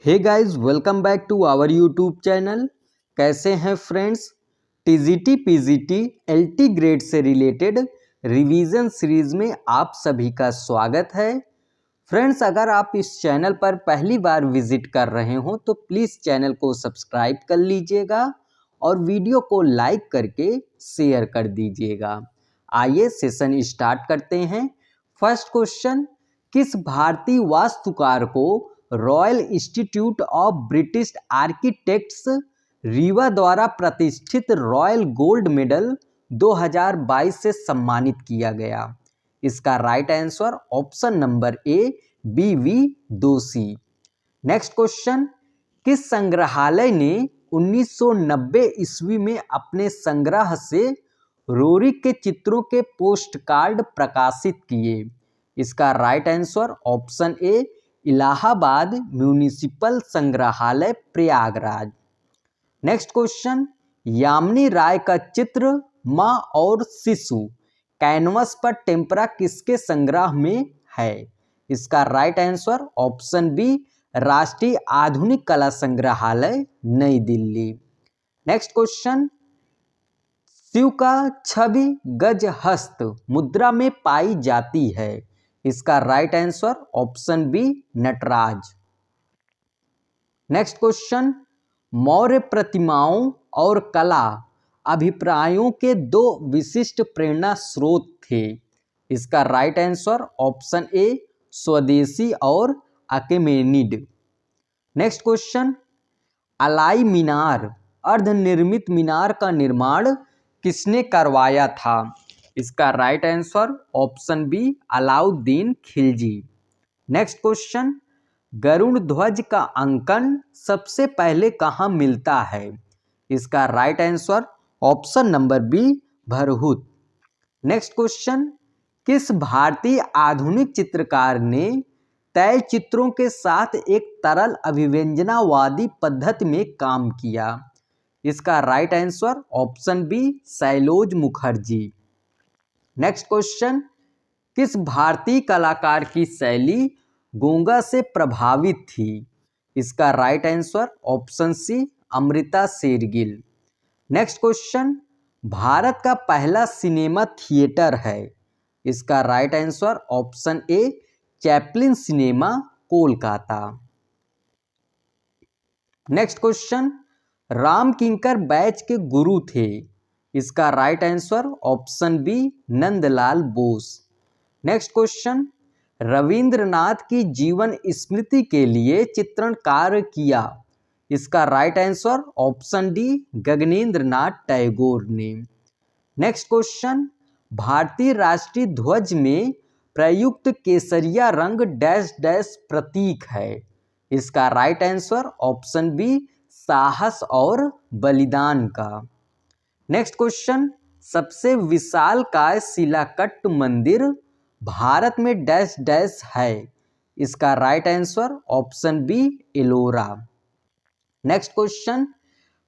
Hey guys, welcome back to our YouTube channel. कैसे हैं friends? TGT PGT LT grade से related revision series में आप सभी का स्वागत है। फ्रेंड्स, अगर आप इस चैनल पर पहली बार विजिट कर रहे हो तो प्लीज़ चैनल को सब्सक्राइब कर लीजिएगा और वीडियो को लाइक करके शेयर कर दीजिएगा। आइए सेशन स्टार्ट करते हैं। फर्स्ट क्वेश्चन, किस भारतीय वास्तुकार को royal institute of British architects Rewa द्वारा प्रतिष्ठित रॉयल गोल्ड मेडल 2022 से सम्मानित किया गया? इसका राइट आंसर ऑप्शन नंबर ए BV दोषी। नेक्स्ट क्वेश्चन, किस संग्रहालय ने 1990 ईस्वी में अपने संग्रह से रोरिक के चित्रों के पोस्ट कार्ड प्रकाशित किए? इसका राइट आंसर ऑप्शन ए इलाहाबाद म्यूनिसिपल संग्रहालय प्रयागराज। नेक्स्ट क्वेश्चन, यामिनी राय का चित्र माँ और शिशु कैनवस पर टेम्परा किसके संग्रह में है? इसका राइट आंसर ऑप्शन बी राष्ट्रीय आधुनिक कला संग्रहालय नई दिल्ली। नेक्स्ट क्वेश्चन, शिव का छवि गजहस्त मुद्रा में पाई जाती है? इसका right answer option B Nataraja. Next question, Maurya प्रतिमाओं और कला अभिप्रायों के दो विशिष्ट प्रेरणा स्रोत थे? इसका राइट आंसर ऑप्शन ए स्वदेशी और Achaemenid. Next question, Alai Minar अर्धनिर्मित मीनार का निर्माण किसने करवाया था? इसका right answer option B Alauddin Khilji. Next question, Garuda ध्वज का अंकन सबसे पहले कहाँ मिलता है? इसका right answer option number B Bharhut. Next question, किस भारतीय आधुनिक चित्रकार ने तय चित्रों के साथ एक तरल अभिव्यंजनावादी पद्धति में काम किया? इसका right answer option B Shailoz Mukherjee. Next question, किस भारतीय कलाकार की शैली गोंगा से प्रभावित थी? इसका right answer option C Amrita Shergil. Next question, Bharat का पहला सिनेमा थिएटर है? इसका right answer option A Chaplin cinema Kolkata. Next question, Ram Kinkar Baij के गुरु थे? इसका right answer option B Nandlal Bose. Next question, Rabindranath की जीवन स्मृति के लिए चित्रण कार्य किया? इसका right answer option D Gaganendra Nath Tagore ने। नेक्स्ट क्वेश्चन, भारतीय राष्ट्रीय ध्वज में प्रयुक्त केसरिया रंग डैश डैश प्रतीक है? इसका राइट आंसर ऑप्शन बी साहस और बलिदान का। नेक्स्ट क्वेश्चन, सबसे विशालकाय शिलाकट्ट मंदिर भारत में डैश डैश है? इसका right answer option B Ellora. Next question,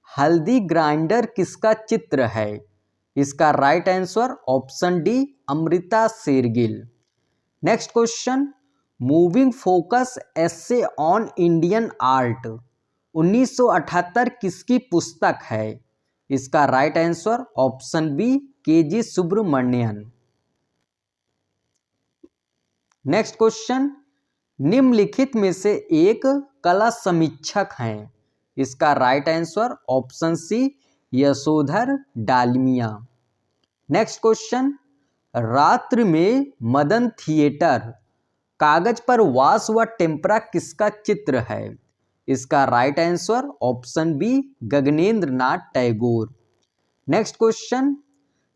Haldi grinder किसका चित्र है? इसका right answer option D Amrita Shergil. Next question, moving focus essay on Indian art 1978 किसकी पुस्तक है? इसका right answer option B KG Subramanyan. Next question, निम्नलिखित में से एक कला समीक्षक हैं? इसका right answer option C Yashodhar Dalmia. Next question, रात्रि में मदन थिएटर कागज पर वास व टेम्परा किसका चित्र है? इसका right answer option B Gaganendra Nath Tagore. Next question,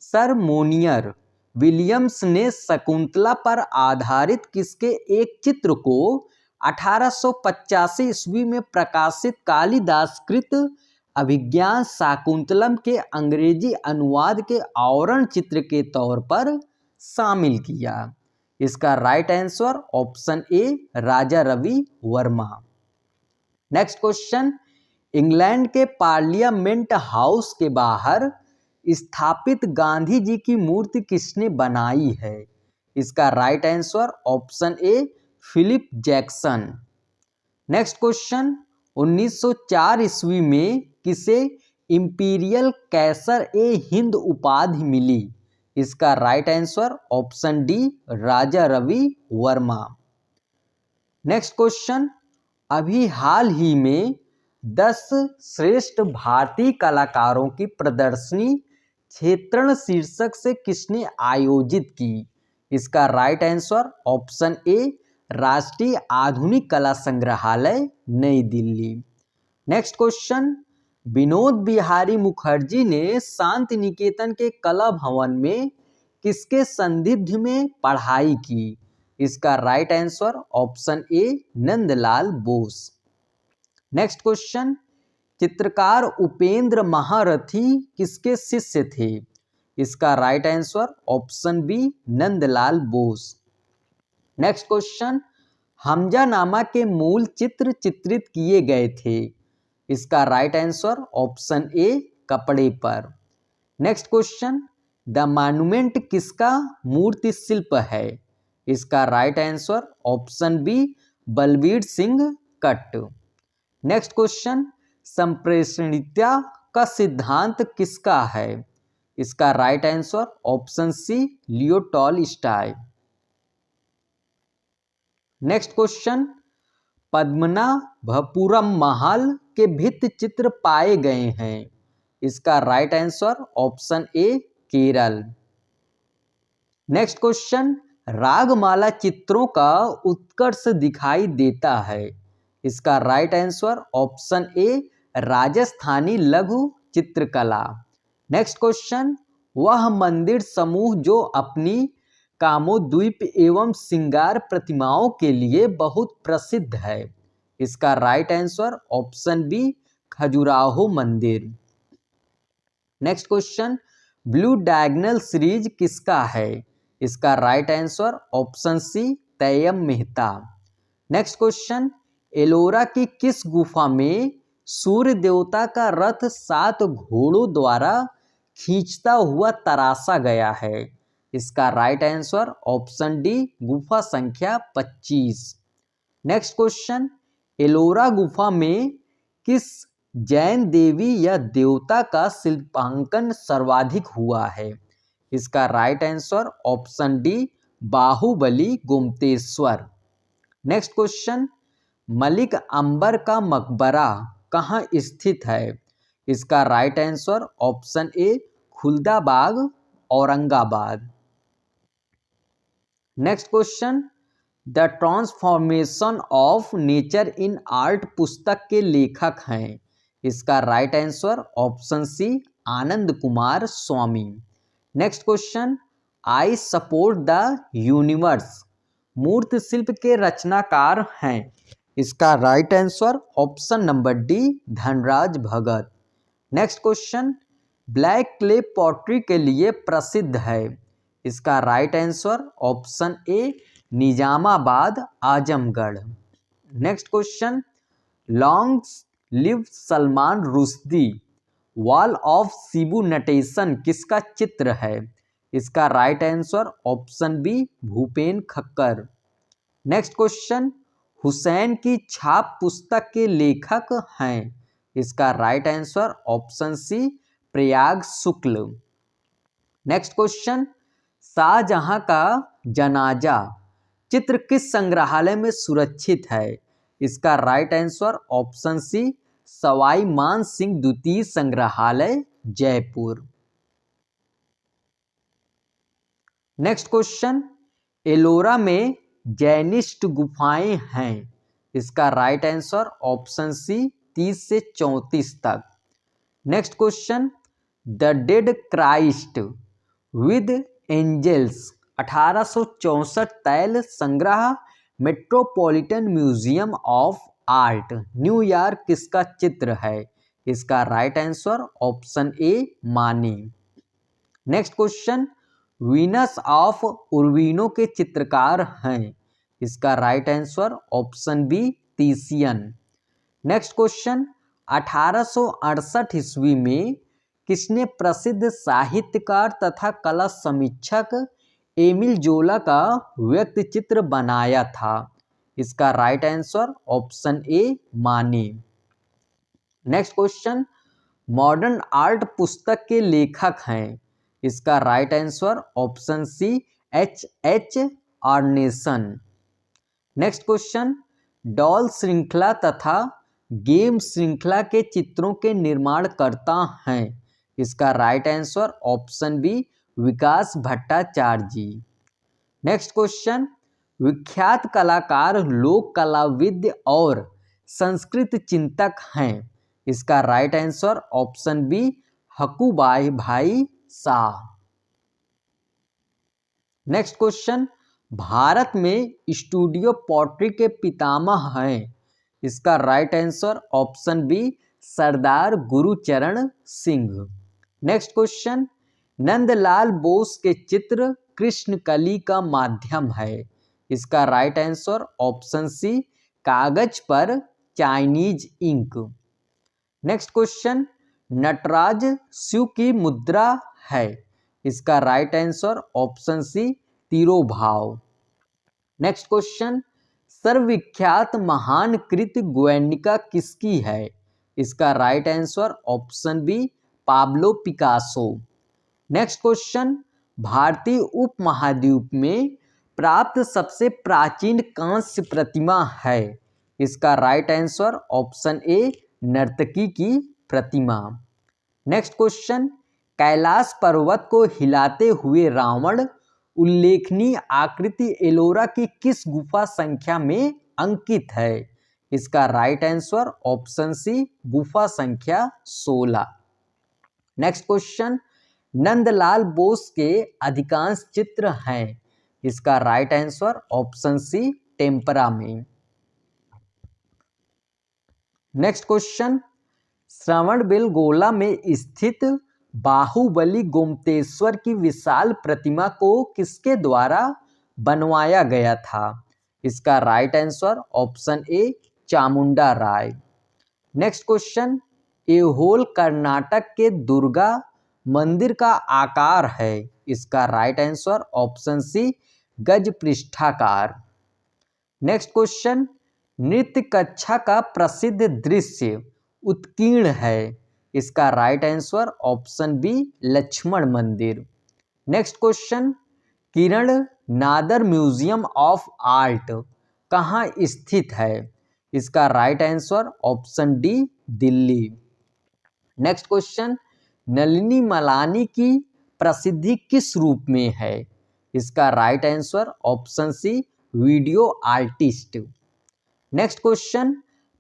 sir Monier Williams ने शकुंतला पर आधारित किसके एक चित्र को 1885 ईस्वी में प्रकाशित कालिदास कृत अभिज्ञान शाकुंतलम के अंग्रेजी अनुवाद के आवरण चित्र के तौर पर शामिल किया? इसका right answer option A Raja Ravi Varma. Next question, England के पार्लियामेंट हाउस के बाहर स्थापित गांधी जी की मूर्ति किसने बनाई है? इसका right answer option A Philip Jackson. Next question, 1904 ईस्वी में किसे इंपीरियल कैसर ए हिंद उपाधि मिली? इसका राइट आंसर ऑप्शन डी, राजा रवि वर्मा। नेक्स्ट क्वेश्चन, अभी हाल ही में 10 श्रेष्ठ भारतीय कलाकारों की प्रदर्शनी क्षेत्रण शीर्षक से किसने आयोजित की? इसका राइट आंसर ऑप्शन ए, राष्ट्रीय आधुनिक कला संग्रहालय नई दिल्ली। नेक्स्ट क्वेश्चन, विनोद बिहारी मुखर्जी ने शांति निकेतन के कला भवन में किसके सानिध्य में पढ़ाई की? इसका right answer option A, Nandlal Bose. Next question, चित्रकार उपेंद्र महारथी किसके शिष्य थे? इसका right answer option B, Nandlal Bose. Next question, Hamzanama के मूल चित्र चित्रित किए गए थे? इसका राइट आंसर ऑप्शन ए, कपड़े पर। नेक्स्ट क्वेश्चन, द मॉन्यूमेंट किसका मूर्ति शिल्प है? इसका right answer option B, Balbir Singh Katt. Next question, संप्रेषणीयता का सिद्धांत किसका है? इसका right answer option C, Leo Tolstoy. Next question, Padmanabhapuram महल के भित्ति चित्र पाए गए हैं? इसका right answer option A, Kerala. Next question, Ragamala चित्रों का उत्कर्ष दिखाई देता है? इसका right answer option A, Rajasthani लघु चित्रकला। नेक्स्ट क्वेश्चन, वह मंदिर समूह जो अपनी कामोद्दीप एवं श्रृंगार प्रतिमाओं के लिए बहुत प्रसिद्ध है? इसका right answer option B, Khajuraho मंदिर। Next question, blue diagonal series किसका है? इसका right answer option C, Tyeb Mehta. Next question, Ellora की किस गुफा में सूर्य देवता का रथ 7 घोड़ों द्वारा खींचता हुआ तराशा गया है? इसका राइट आंसर ऑप्शन डी, गुफा संख्या 25। नेक्स्ट क्वेश्चन, एलोरा गुफा में किस जैन देवी या देवता का शिल्पांकन सर्वाधिक हुआ है? इसका right answer option D, Bahubali Gomateshwar. Next question, Malik Ambar का मकबरा कहाँ स्थित है? इसका right answer option A, Khuldabad Aurangabad. Next question, the transformation of nature in art पुस्तक के लेखक हैं? इसका right answer option C, Anand Coomaraswamy. Next question, I support the universe मूर्ति शिल्प के रचनाकार हैं? इसका right answer option number D, Dhanraj Bhagat. Next question, black clay pottery के लिए प्रसिद्ध है? इसका right answer option A, Nizamabad Azamgarh. Next question, long live Salman Rushdie wall of Shibu Natesan किसका चित्र है? इसका right answer option B, Bhupen Khakhar. Next question, Hussain की छाप पुस्तक के लेखक हैं? इसका right answer option C, Prayag Shukla. Next question, Shahjahan का जनाजा चित्र किस संग्रहालय में सुरक्षित है? इसका right answer option C, Sawai Man Singh द्वितीय संग्रहालय जयपुर। नेक्स्ट क्वेश्चन, एलोरा में जैनिस्ट गुफाएं हैं? इसका राइट आंसर ऑप्शन सी, 30 से 34 तक। Next question, the dead Christ with angels 1864 तैल संग्रह Metropolitan museum of art New York किसका चित्र है? इसका right answer option A, Manet. Next question, Venus of Urbino के चित्रकार हैं? इसका right answer option B, Titian. Next question, 1868 ईस्वी में किसने प्रसिद्ध साहित्यकार तथा कला समीक्षक एमिल जोला का व्यक्ति चित्र बनाया था? इसका राइट आंसर ऑप्शन ए माने। नेक्स्ट क्वेश्चन, मॉडर्न आर्ट पुस्तक के लेखक हैं, इसका right answer option C H.H. Arnason. Next question, doll श्रृंखला तथा गेम श्रृंखला के चित्रों के निर्माणकर्ता हैं, इसका राइट आंसर ऑप्शन बी विकास भट्टाचार्य जी। नेक्स्ट क्वेश्चन, विख्यात कलाकार लोक कलाविद और संस्कृत चिंतक हैं, इसका राइट आंसर ऑप्शन बी हकुबाई भाई शाह। नेक्स्ट क्वेश्चन, भारत में स्टूडियो पॉटरी के पितामह हैं, इसका राइट आंसर ऑप्शन बी सरदार गुरुचरण सिंह। नेक्स्ट क्वेश्चन, नंदलाल बोस के चित्र कृष्णकली का माध्यम है, इसका राइट आंसर ऑप्शन सी कागज पर Chinese ink. Next question, Nataraja Shiva की मुद्रा है, इसका राइट आंसर ऑप्शन सी तिरोभाव। नेक्स्ट क्वेश्चन, सर्वविख्यात महान कृति गुएर्निका किसकी है, इसका right answer option B Pablo Picasso. Next question, भारतीय उपमहाद्वीप में प्राप्त सबसे प्राचीन कांस्य प्रतिमा है, इसका राइट आंसर ऑप्शन ए नर्तकी की प्रतिमा। नेक्स्ट क्वेश्चन, कैलाश पर्वत को हिलाते हुए रावण उल्लेखनीय आकृति एलोरा की किस गुफा संख्या में अंकित है, इसका राइट आंसर ऑप्शन सी गुफा संख्या 16। नेक्स्ट क्वेश्चन, नंदलाल बोस के अधिकांश चित्र हैं, इसका right answer option C tempera में। नेक्स्ट क्वेश्चन, श्रवणबेलगोला में स्थित बाहुबली गोमतेश्वर की विशाल प्रतिमा को किसके द्वारा बनवाया गया था, इसका right answer option A Chamunda Rai. Next question, Aihole Karnataka के दुर्गा मंदिर का आकार है, इसका राइट आंसर ऑप्शन सी गज पृष्ठाकार। नेक्स्ट क्वेश्चन, नृत्य कक्षा का प्रसिद्ध दृश्य उत्कीर्ण है, इसका right answer option B Lakshman मंदिर। Next question, Kiran Nadar museum of art कहाँ स्थित है, इसका right answer option D Delhi. Next question, Nalini Malani की प्रसिद्धि किस रूप में है, इसका right answer option C video artist. Next question,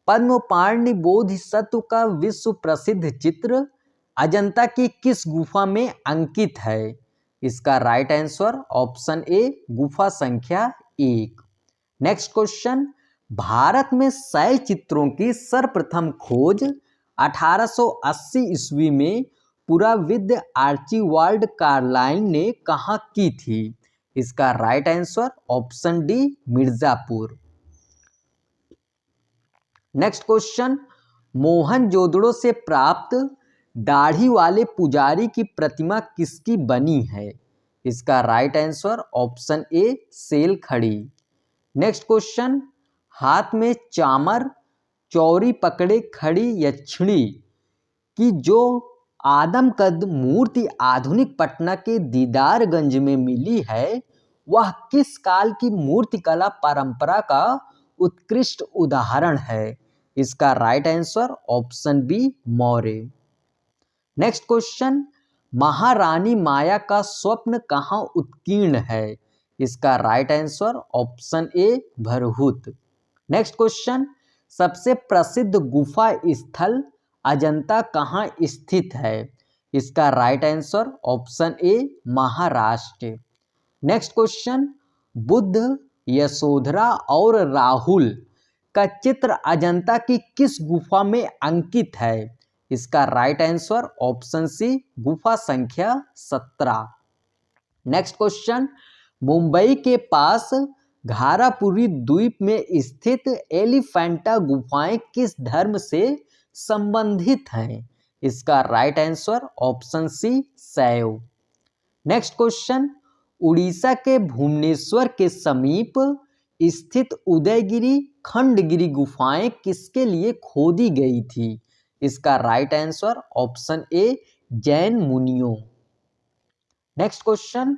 Padmapani Bodhisattva का विश्व प्रसिद्ध चित्र अजंता की किस गुफा में अंकित है, इसका राइट आंसर ऑप्शन ए गुफा संख्या 1। नेक्स्ट क्वेश्चन, भारत में शैल चित्रों की सर्वप्रथम खोज 1880 ईस्वी में पुराविद आर्चिबाल्ड कार्लाइन ने कहाँ की थी, इसका right answer option D Mirzapur. Next question, Mohenjodaro से प्राप्त दाढ़ी वाले पुजारी की प्रतिमा किसकी बनी है, इसका राइट आंसर ऑप्शन ए सेल खड़ी। नेक्स्ट क्वेश्चन, हाथ में चामर चौरी पकड़े खड़ी यक्षिणी की जो आदमकद मूर्ति आधुनिक पटना के दीदारगंज में मिली है, वह किस काल की मूर्तिकला परंपरा का उत्कृष्ट उदाहरण है, इसका right answer option B Maurya. Next question, महारानी माया का स्वप्न कहाँ उत्कीर्ण है, इसका right answer option A Bharhut. Next question, सबसे प्रसिद्ध गुफा स्थल अजंता कहाँ स्थित है, इसका right answer option A Maharashtra. Next question, Buddha Yashodhara और राहुल का चित्र अजंता की किस गुफा में अंकित है, इसका राइट आंसर ऑप्शन सी गुफा संख्या 17। नेक्स्ट क्वेश्चन, मुंबई के पास घारापुरी द्वीप में स्थित एलिफेंटा गुफाएं किस धर्म से संबंधित हैं, इसका राइट आंसर ऑप्शन सी शैव। नेक्स्ट क्वेश्चन, उड़ीसा के भुवनेश्वर के समीप स्थित उदयगिरी खंडगिरी गुफाएं किसके लिए खोदी गई थी? इसका राइट आंसर ऑप्शन ए जैन मुनियों। नेक्स्ट क्वेश्चन,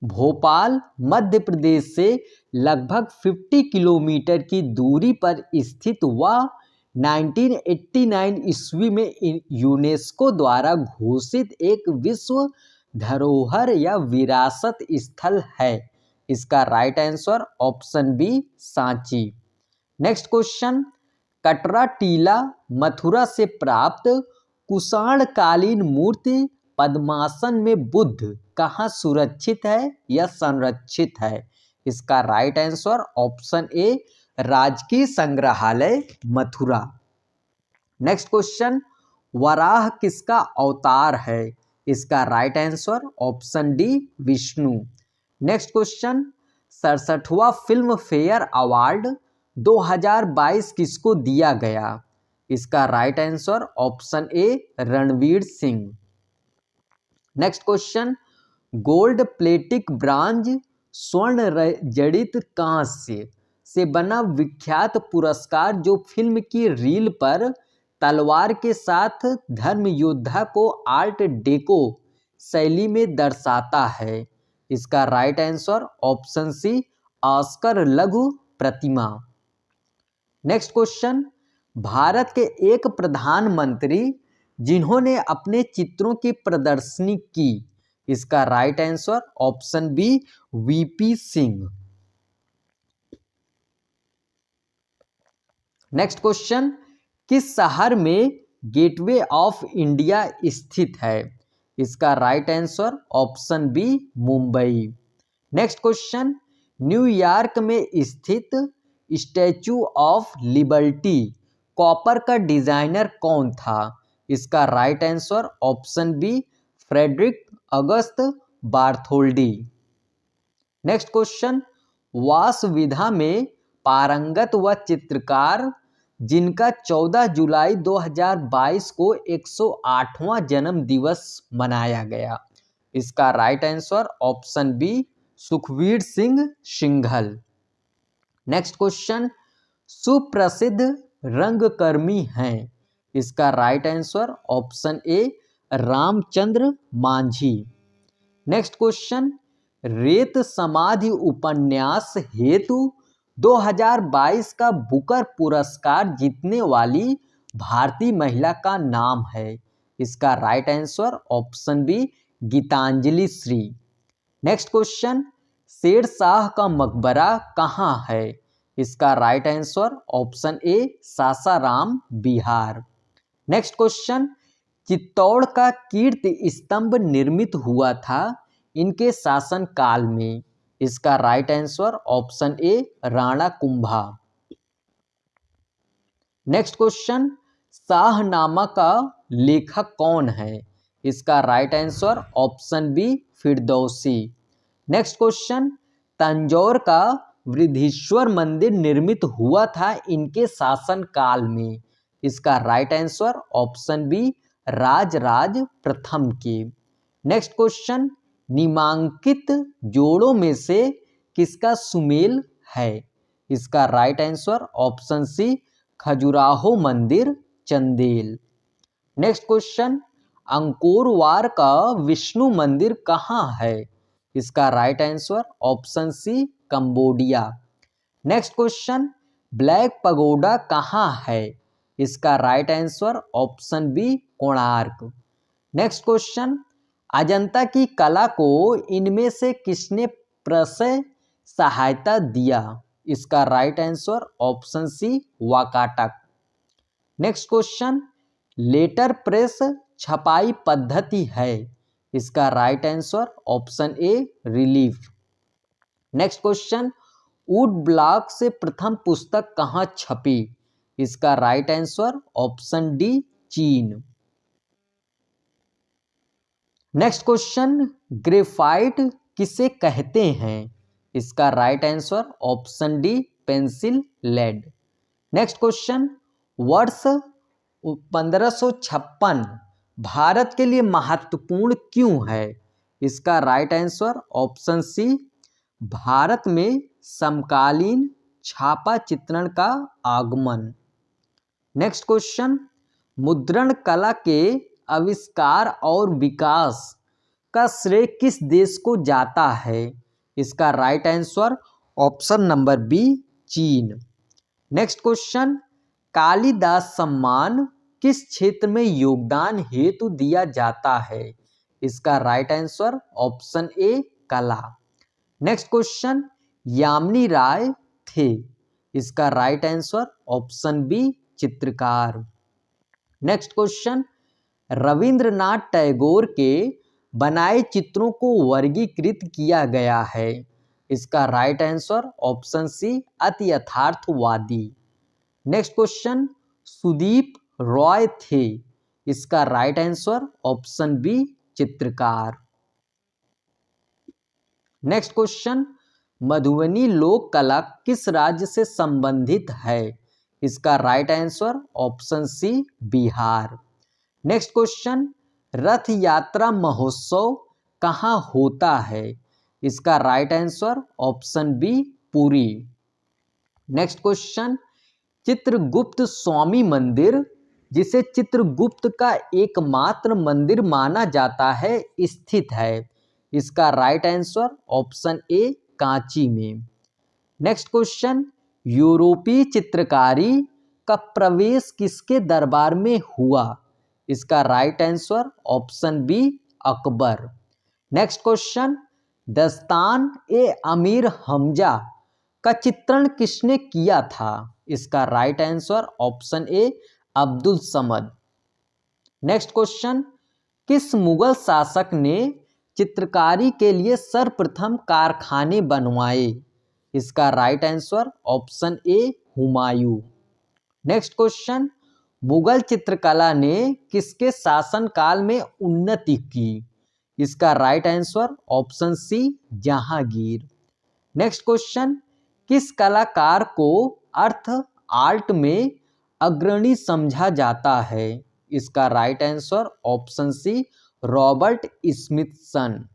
भोपाल मध्य प्रदेश से लगभग 50 किलोमीटर की दूरी पर स्थित व 1989 ईस्वी में यूनेस्को द्वारा घोषित एक विश्व धरोहर या विरासत स्थल है। इसका right answer option B Sanchi. Next question, Katra टीला मथुरा से प्राप्त कुषाणकालीन मूर्ति पद्मासन में बुद्ध कहाँ सुरक्षित है या संरक्षित है? इसका राइट आंसर ऑप्शन ए राजकीय संग्रहालय मथुरा। नेक्स्ट क्वेश्चन, वराह किसका अवतार है? इसका right answer option D Vishnu. Next question, 67वां फिल्म फेयर अवार्ड 2022 किसको दिया गया? इसका right answer option A Ranveer Singh. Next question, gold प्लेटिक ब्रांज स्वर्ण जड़ित कांस्य से बना विख्यात पुरस्कार जो फिल्म की रील पर तलवार के साथ धर्म योद्धा को आर्ट डेको शैली में दर्शाता है। इसका right answer option C Oscar लघु प्रतिमा। नेक्स्ट क्वेश्चन, भारत के एक प्रधानमंत्री जिन्होंने अपने चित्रों की प्रदर्शनी की। इसका right answer option B VP Singh. Next question, किस शहर में गेटवे ऑफ इंडिया स्थित है? इसका right answer option B Mumbai. Next question, New York में स्थित स्टैचू ऑफ लिबर्टी कॉपर का डिजाइनर कौन था? इसका right answer option B Frederic August Bartholdi. Next question, वास विधा में पारंगत व चित्रकार जिनका 14 जुलाई 2022 को 108वां जन्म दिवस मनाया गया। इसका right answer option B Sukhvir Singh Singhal. Next question, सुप्रसिद्ध रंगकर्मी हैं। इसका right answer option A Ramchandra Manjhi. Next question, Ret Samadhi उपन्यास हेतु 2022 का बुकर पुरस्कार जीतने वाली भारतीय महिला का नाम है। इसका right answer option B Geetanjali Shree. Next question, Shershah का मकबरा कहाँ है? इसका right answer option A Sasaram Bihar. Next question, Chittor का कीर्ति स्तंभ निर्मित हुआ था इनके शासन काल में। इसका right answer option A Rana Kumbha. Next question, Shahnama का लेखक कौन है? इसका right answer option B Firdausi. Next question, Tanjore का वृद्धीश्वर मंदिर निर्मित हुआ था इनके शासन काल में। इसका right answer option B Rajaraja प्रथम के। नेक्स्ट क्वेश्चन, निम्नांकित जोड़ों में से किसका सुमेल है? इसका right answer option C Khajuraho मंदिर चंदेल। नेक्स्ट क्वेश्चन, अंकोरवार का विष्णु मंदिर कहाँ है? इसका right answer option C Cambodia. Next question, black pagoda कहाँ है? इसका right answer option B Konark. Next question, Ajanta की कला को इनमें से किसने प्रशय सहायता दिया? इसका right answer option C Vakataka. Next question, letter press छपाई पद्धति है। इसका right answer option A relief. Next question, wood block से प्रथम पुस्तक कहाँ छपी? इसका right answer option D Chin. Next question, graphite किसे कहते हैं? इसका right answer option D pencil lead. Next question, वर्ष 1556 भारत के लिए महत्वपूर्ण क्यों है? इसका right answer option C Bharat में समकालीन छापा चित्रण का आगमन। नेक्स्ट क्वेश्चन, मुद्रण कला के आविष्कार और विकास का श्रेय किस देश को जाता है? इसका right answer option number B, Chin. Next question, Kalidas सम्मान किस क्षेत्र में योगदान हेतु दिया जाता है? इसका राइट आंसर ऑप्शन ए, कला। नेक्स्ट क्वेश्चन, यामिनी राय थे। इसका राइट आंसर ऑप्शन बी, चित्रकार। नेक्स्ट क्वेश्चन, रविंद्रनाथ टैगोर के बनाए चित्रों को वर्गीकृत किया गया है। इसका राइट आंसर ऑप्शन सी, अति यथार्थवादी। नेक्स्ट क्वेश्चन, सुदीप रॉय थे। इसका राइट आंसर ऑप्शन बी, चित्रकार। नेक्स्ट क्वेश्चन, मधुबनी लोक कला किस राज्य से संबंधित है? इसका right answer option C, Bihar. Next question, Rath Yatra महोत्सव कहाँ होता है? इसका right answer option B, Puri. Next question, Chitragupta स्वामी मंदिर, जिसे चित्रगुप्त का एकमात्र मंदिर माना जाता है, स्थित है। इसका right answer option A, Kanchi में। नेक्स्ट क्वेश्चन, यूरोपीय चित्रकारी का प्रवेश किसके दरबार में हुआ? इसका right answer option B, Akbar. Next question, Dastan e Amir Hamza का चित्रण किसने किया था? इसका right answer option A, Abdul Samad. Next question, किस मुगल शासक ने चित्रकारी के लिए सर्वप्रथम कारखाने बनवाए? इसका right answer option A, Humayun. Next question, Mughal चित्रकला ने किसके शासनकाल में उन्नति की? इसका right answer option C, Jahangir. Next question, किस कलाकार को अर्थ आर्ट में अग्रणी समझा जाता है? इसका right answer option C, Robert Smithson.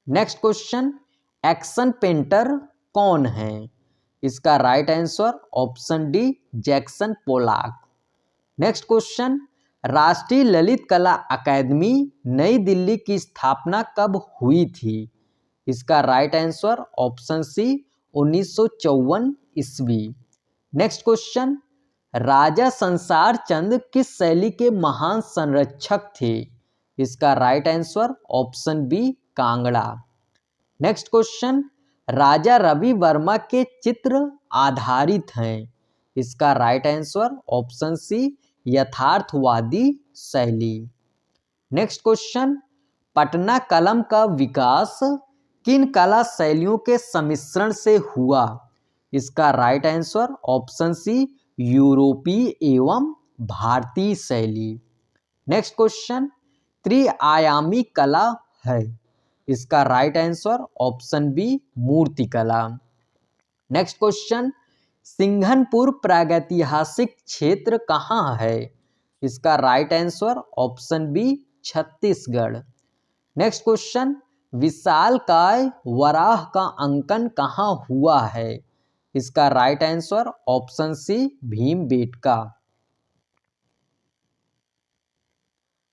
Next question, action painter कौन है? इसका right answer option D, Jackson Pollock. Next question, राष्ट्रीय ललित कला अकादमी नई दिल्ली की स्थापना कब हुई थी? इसका राइट आंसर ऑप्शन सी, 1954 ईस्वी। नेक्स्ट क्वेश्चन, राजा संसार चंद किस शैली के महान संरक्षक थे? इसका right answer option B, Kangra. Next question, Raja Ravi Varma के चित्र आधारित हैं। इसका राइट आंसर ऑप्शन सी, यथार्थवादी शैली। नेक्स्ट क्वेश्चन, पटना कलम का विकास किन कला शैलियों के सम्मिश्रण से हुआ? इसका राइट आंसर ऑप्शन सी, यूरोपीय एवं भारतीय शैली। नेक्स्ट क्वेश्चन, त्रिआयामी कला है। इसका राइट आंसर ऑप्शन बी, मूर्तिकला। नेक्स्ट क्वेश्चन, सिंघनपुर प्रागैतिहासिक क्षेत्र कहाँ है? इसका right answer option B, Chhattisgarh. Next question, विशालकाय वराह का अंकन कहाँ हुआ है? इसका right answer option C, Bhimbetka.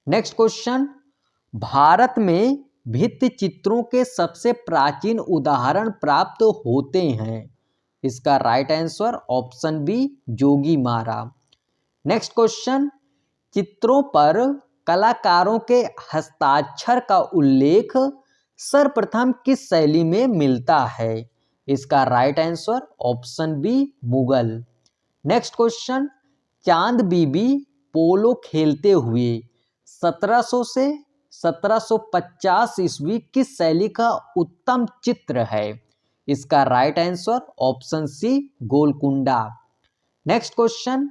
Next question, Bharat में भित्ति चित्रों के सबसे प्राचीन उदाहरण प्राप्त होते हैं। इसका right answer option B, Jogimara. Next question, चित्रों पर कलाकारों के हस्ताक्षर का उल्लेख सर्वप्रथम किस शैली में मिलता है? इसका right answer option B, Mughal. Next question, Chand Bibi पोलो खेलते हुए 1700 से 1750 ईस्वी किस शैली का उत्तम चित्र है? इसका right answer option C, Golconda. Next question,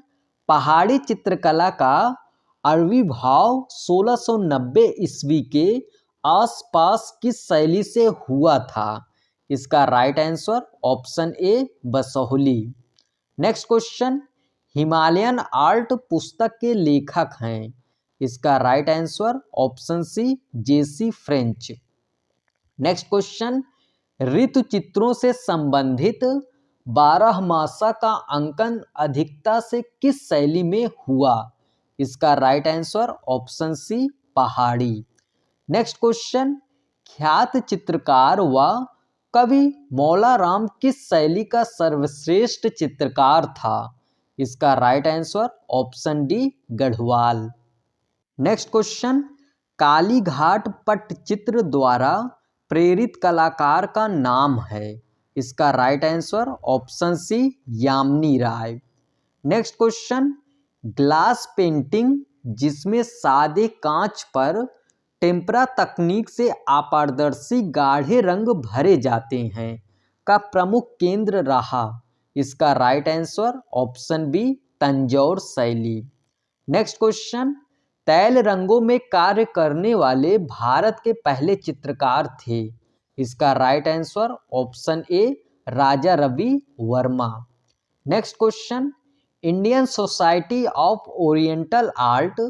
Pahari चित्रकला का आविर्भाव 1690 ईस्वी के आसपास किस शैली से हुआ था? इसका राइट आंसर ऑप्शन ए, Basohli. Next question, Himalayan art पुस्तक के लेखक हैं। इसका राइट आंसर ऑप्शन सी, जेसी फ्रेंच। नेक्स्ट क्वेश्चन, ऋतु चित्रों से संबंधित 12 मासा का अंकन अधिकता से किस शैली में हुआ? इसका राइट आंसर ऑप्शन सी पहाड़ी। नेक्स्ट क्वेश्चन, ख्यात चित्रकार व कवि मौला राम किस शैली का सर्वश्रेष्ठ चित्रकार था? इसका right answer option D Garhwal. Next question, Kalighat Pattachitra द्वारा प्रेरित कलाकार का नाम है? इसका right answer option C Jamini Roy. Next question, glass painting जिसमें सादे कांच पर टेम्परा तकनीक से अपारदर्शी गाढ़े रंग भरे जाते हैं का प्रमुख केंद्र रहा? इसका right answer option B Tanjore शैली। नेक्स्ट क्वेश्चन, तैल रंगों में कार्य करने वाले भारत के पहले चित्रकार थे? इसका right answer option A Raja Ravi Varma. Next question, Indian society of oriental art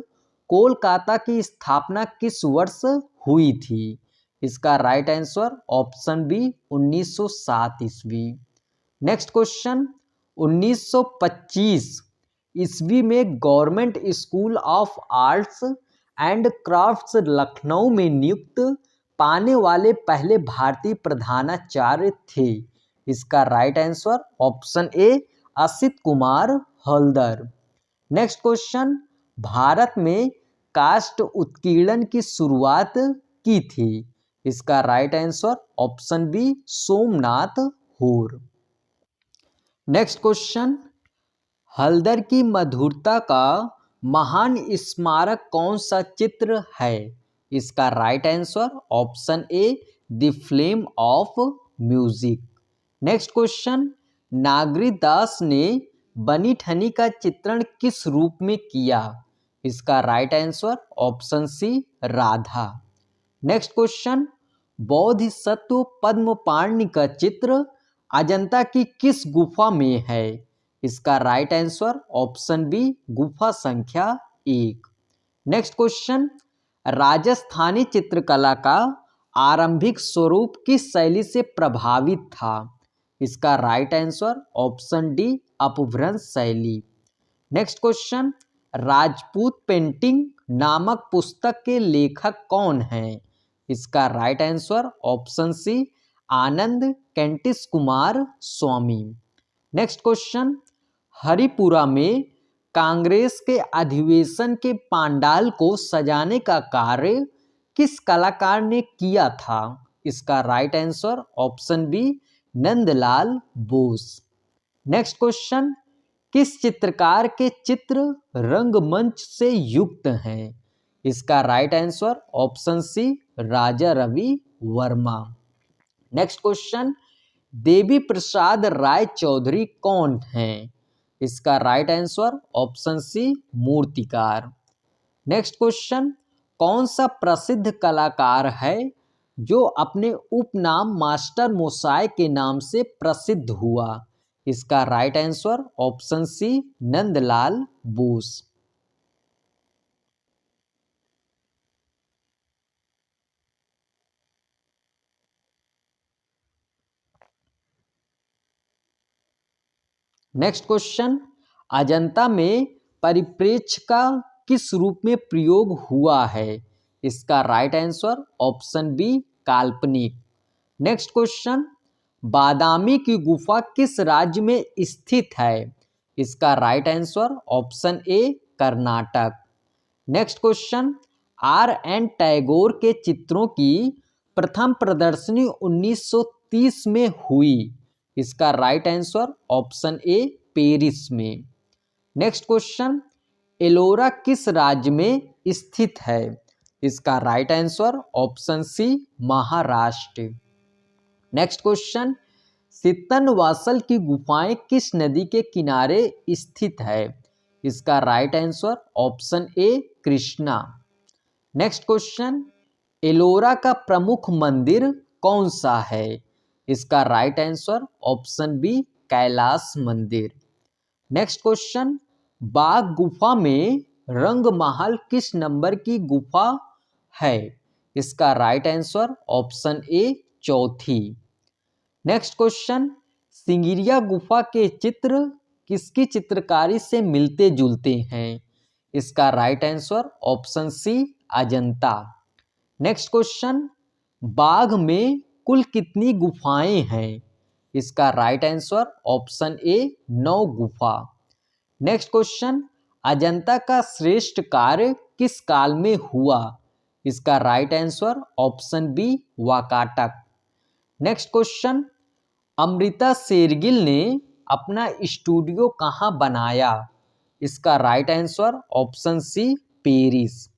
Kolkata की स्थापना किस वर्ष हुई थी? इसका राइट आंसर ऑप्शन बी 1907 ईस्वी। नेक्स्ट क्वेश्चन, 1925 ईस्वी में government school of arts and crafts Lucknow में नियुक्त पाने वाले पहले भारतीय प्रधानाचार्य थे? इसका right answer option A Asit Kumar Haldar. Next question, Bharat में काष्ठ उत्कीर्णन की शुरुआत की थी? इसका right answer option B Somnath Hore. Next question, Haldar की मधुरता का महान स्मारक कौन सा चित्र है? इसका right answer option A the flame of music. Next question, Nagridas ने बनी ठनी का चित्रण किस रूप में किया? इसका right answer option C Radha. Next question, Bodhisattva Padmapani का चित्र अजंता की किस गुफा में है? इसका राइट आंसर ऑप्शन बी गुफा संख्या 1। नेक्स्ट क्वेश्चन, राजस्थानी चित्रकला का आरंभिक स्वरूप किस शैली से प्रभावित था? इसका राइट आंसर ऑप्शन डी अपभ्रंश शैली। नेक्स्ट क्वेश्चन, राजपूत पेंटिंग नामक पुस्तक के लेखक कौन हैं? इसका राइट आंसर ऑप्शन सी आनंद कैंटिस कुमार स्वामी। नेक्स्ट क्वेश्चन, हरिपुरा में कांग्रेस के अधिवेशन के पांडाल को सजाने का कार्य किस कलाकार ने किया था? इसका right answer option B Nandlal Bose. Next question, किस चित्रकार के चित्र रंगमंच से युक्त हैं? इसका right answer option C Raja Ravi Varma. Next question, Devi Prasad Rai Chowdhury कौन हैं? इसका राइट आंसर ऑप्शन सी मूर्तिकार। नेक्स्ट क्वेश्चन, कौन सा प्रसिद्ध कलाकार है जो अपने उपनाम मास्टर मोसाय के नाम से प्रसिद्ध हुआ? इसका right answer option C Nandlal Bose. Next question, Ajanta में परिप्रेक्ष्य का किस रूप में प्रयोग हुआ है? इसका राइट आंसर ऑप्शन बी काल्पनिक। नेक्स्ट क्वेश्चन, बादामी की गुफा किस राज्य में स्थित है? इसका right answer option A Karnataka. Next question, R N Tagore के चित्रों की प्रथम प्रदर्शनी 1930 में हुई? इसका right answer option A Paris में। नेक्स्ट क्वेश्चन, एलोरा किस राज्य में स्थित है? इसका right answer option C Maharashtra. Next question, Sittanavasal की गुफाएं किस नदी के किनारे स्थित है? इसका right answer option A Krishna. Next question, Ellora का प्रमुख मंदिर कौन सा है? इसका right answer option B Kailash मंदिर। नेक्स्ट क्वेश्चन, बाघ गुफा में रंगमहल किस नंबर की गुफा है? इसका राइट आंसर ऑप्शन ए चौथी। नेक्स्ट क्वेश्चन, सिंगिरिया गुफा के चित्र किसकी चित्रकारी से मिलते जुलते हैं? इसका right answer option C Ajanta. Next question, Bagh में कुल कितनी गुफाएं हैं? इसका राइट आंसर ऑप्शन ए 9 गुफा। नेक्स्ट क्वेश्चन, अजंता का श्रेष्ठ कार्य किस काल में हुआ? इसका right answer option B Vakataka. Next question, Amrita Shergil ने अपना स्टूडियो कहाँ बनाया? इसका right answer option C Paris.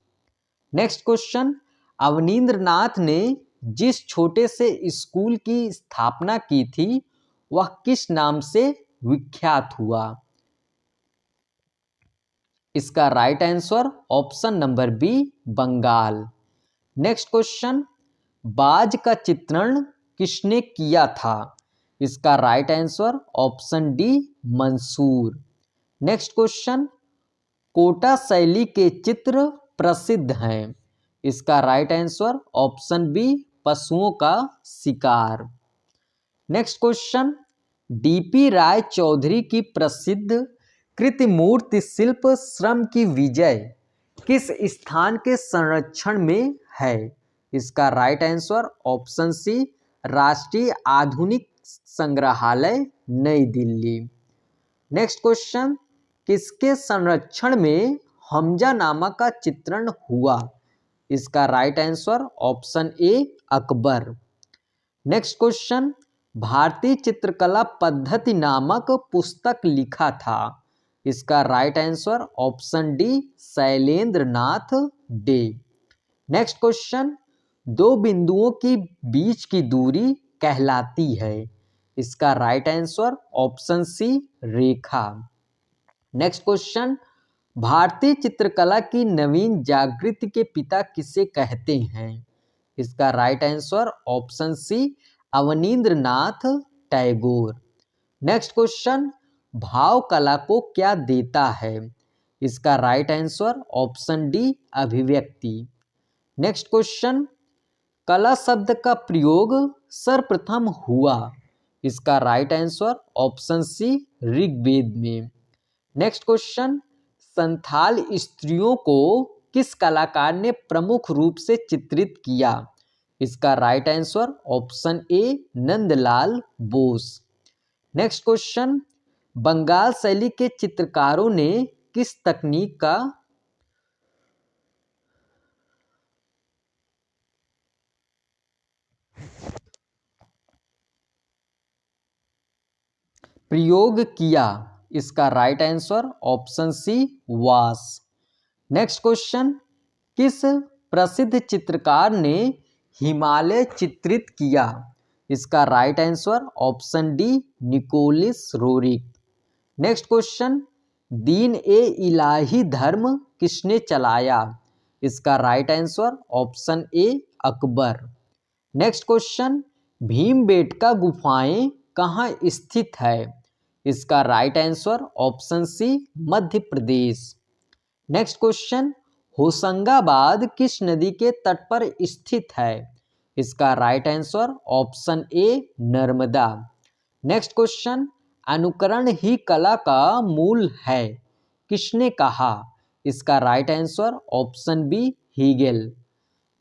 Next question, Abanindra Nath ने जिस छोटे से स्कूल की स्थापना की थी वह किस नाम से विख्यात हुआ? इसका right answer option number B Bengal. Next question, बाज का चित्रण किसने किया था? इसका right answer option D Mansur. Next question, Kota शैली के चित्र प्रसिद्ध हैं। इसका राइट आंसर ऑप्शन बी पशुओं का शिकार। नेक्स्ट क्वेश्चन, डीपी राय चौधरी की प्रसिद्ध कृतिमूर्ति शिल्प श्रम की विजय किस स्थान के संरक्षण में है? इसका राइट आंसर ऑप्शन सी राष्ट्रीय आधुनिक संग्रहालय नई दिल्ली। नेक्स्ट क्वेश्चन, किसके संरक्षण में हमजानामा का चित्रण हुआ? इसका right answer option A Akbar. Next question, भारतीय चित्रकला पद्धति नामक पुस्तक लिखा था। इसका right answer option D Shailendra Nath De. Next question, दो बिंदुओं के बीच की दूरी कहलाती है। इसका राइट आंसर ऑप्शन सी रेखा। नेक्स्ट क्वेश्चन, भारतीय चित्रकला की नवीन जागृति के पिता किसे कहते हैं? इसका right answer option C Abanindra Nath Tagore. Next question, भाव कला को क्या देता है? इसका राइट आंसर ऑप्शन डी अभिव्यक्ति। नेक्स्ट क्वेश्चन, कला शब्द का प्रयोग सर्वप्रथम हुआ। इसका right answer option C Rigveda में। नेक्स्ट क्वेश्चन, संथाल स्त्रियों को किस कलाकार ने प्रमुख रूप से चित्रित किया? इसका right answer option A Nandlal Bose. Next question, Bengal शैली के चित्रकारों ने किस तकनीक का प्रयोग किया? इसका राइट आंसर ऑप्शन सी वास। नेक्स्ट क्वेश्चन, किस प्रसिद्ध चित्रकार ने हिमालय चित्रित किया? इसका right answer option D Nicholas Roerich. Next question, Din e Ilahi धर्म किसने चलाया? इसका right answer option A Akbar. Next question, Bhimbetka गुफाएं कहाँ स्थित है? इसका right answer option C Madhya Pradesh. Next question, Hoshangabad किस नदी के तट पर स्थित है? इसका right answer option A Narmada. Next question, अनुकरण ही कला का मूल है किसने कहा? इसका right answer option B Hegel.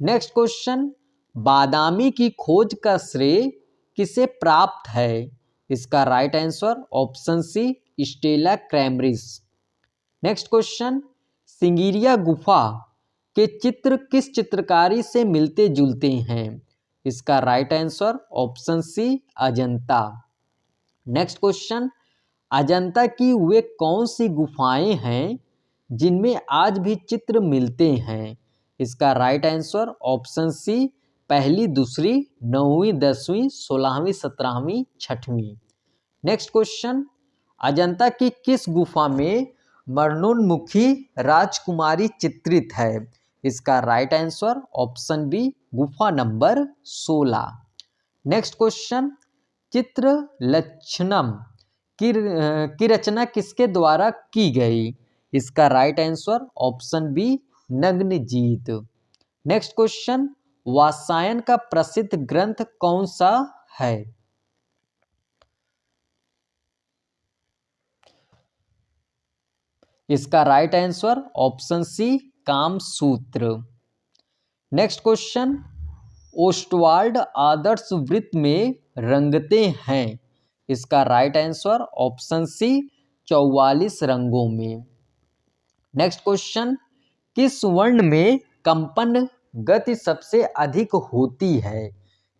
Next question, Badami की खोज का श्रेय किसे प्राप्त है? इसका right answer option C Stella Kramrisch. Next question, Sigiriya गुफा के चित्र किस चित्रकारी से मिलते जुलते हैं? इसका right answer option C Ajanta. Next question, Ajanta की वे कौन सी गुफाएं हैं जिनमें आज भी चित्र मिलते हैं? इसका राइट आंसर ऑप्शन सी पहली, दूसरी, 9वीं, 10वीं, 16वीं, 17वीं, 6वीं। नेक्स्ट क्वेश्चन, अजंता की किस गुफा में मरणोन्मुखी राजकुमारी चित्रित है? इसका राइट आंसर ऑप्शन बी गुफा number 16। Next question, Chitra Lakshanam की रचना किसके द्वारा की गई? इसका right answer option B Nagnajit. Next question, Vatsyayan का प्रसिद्ध ग्रंथ कौन सा है? इसका right answer option C Kamasutra. Next question, Ostwald आदर्श वृत्त में रंगते हैं। इसका राइट आंसर ऑप्शन सी 44 रंगों में। नेक्स्ट क्वेश्चन, किस वर्ण में कंपन गति सबसे अधिक होती है?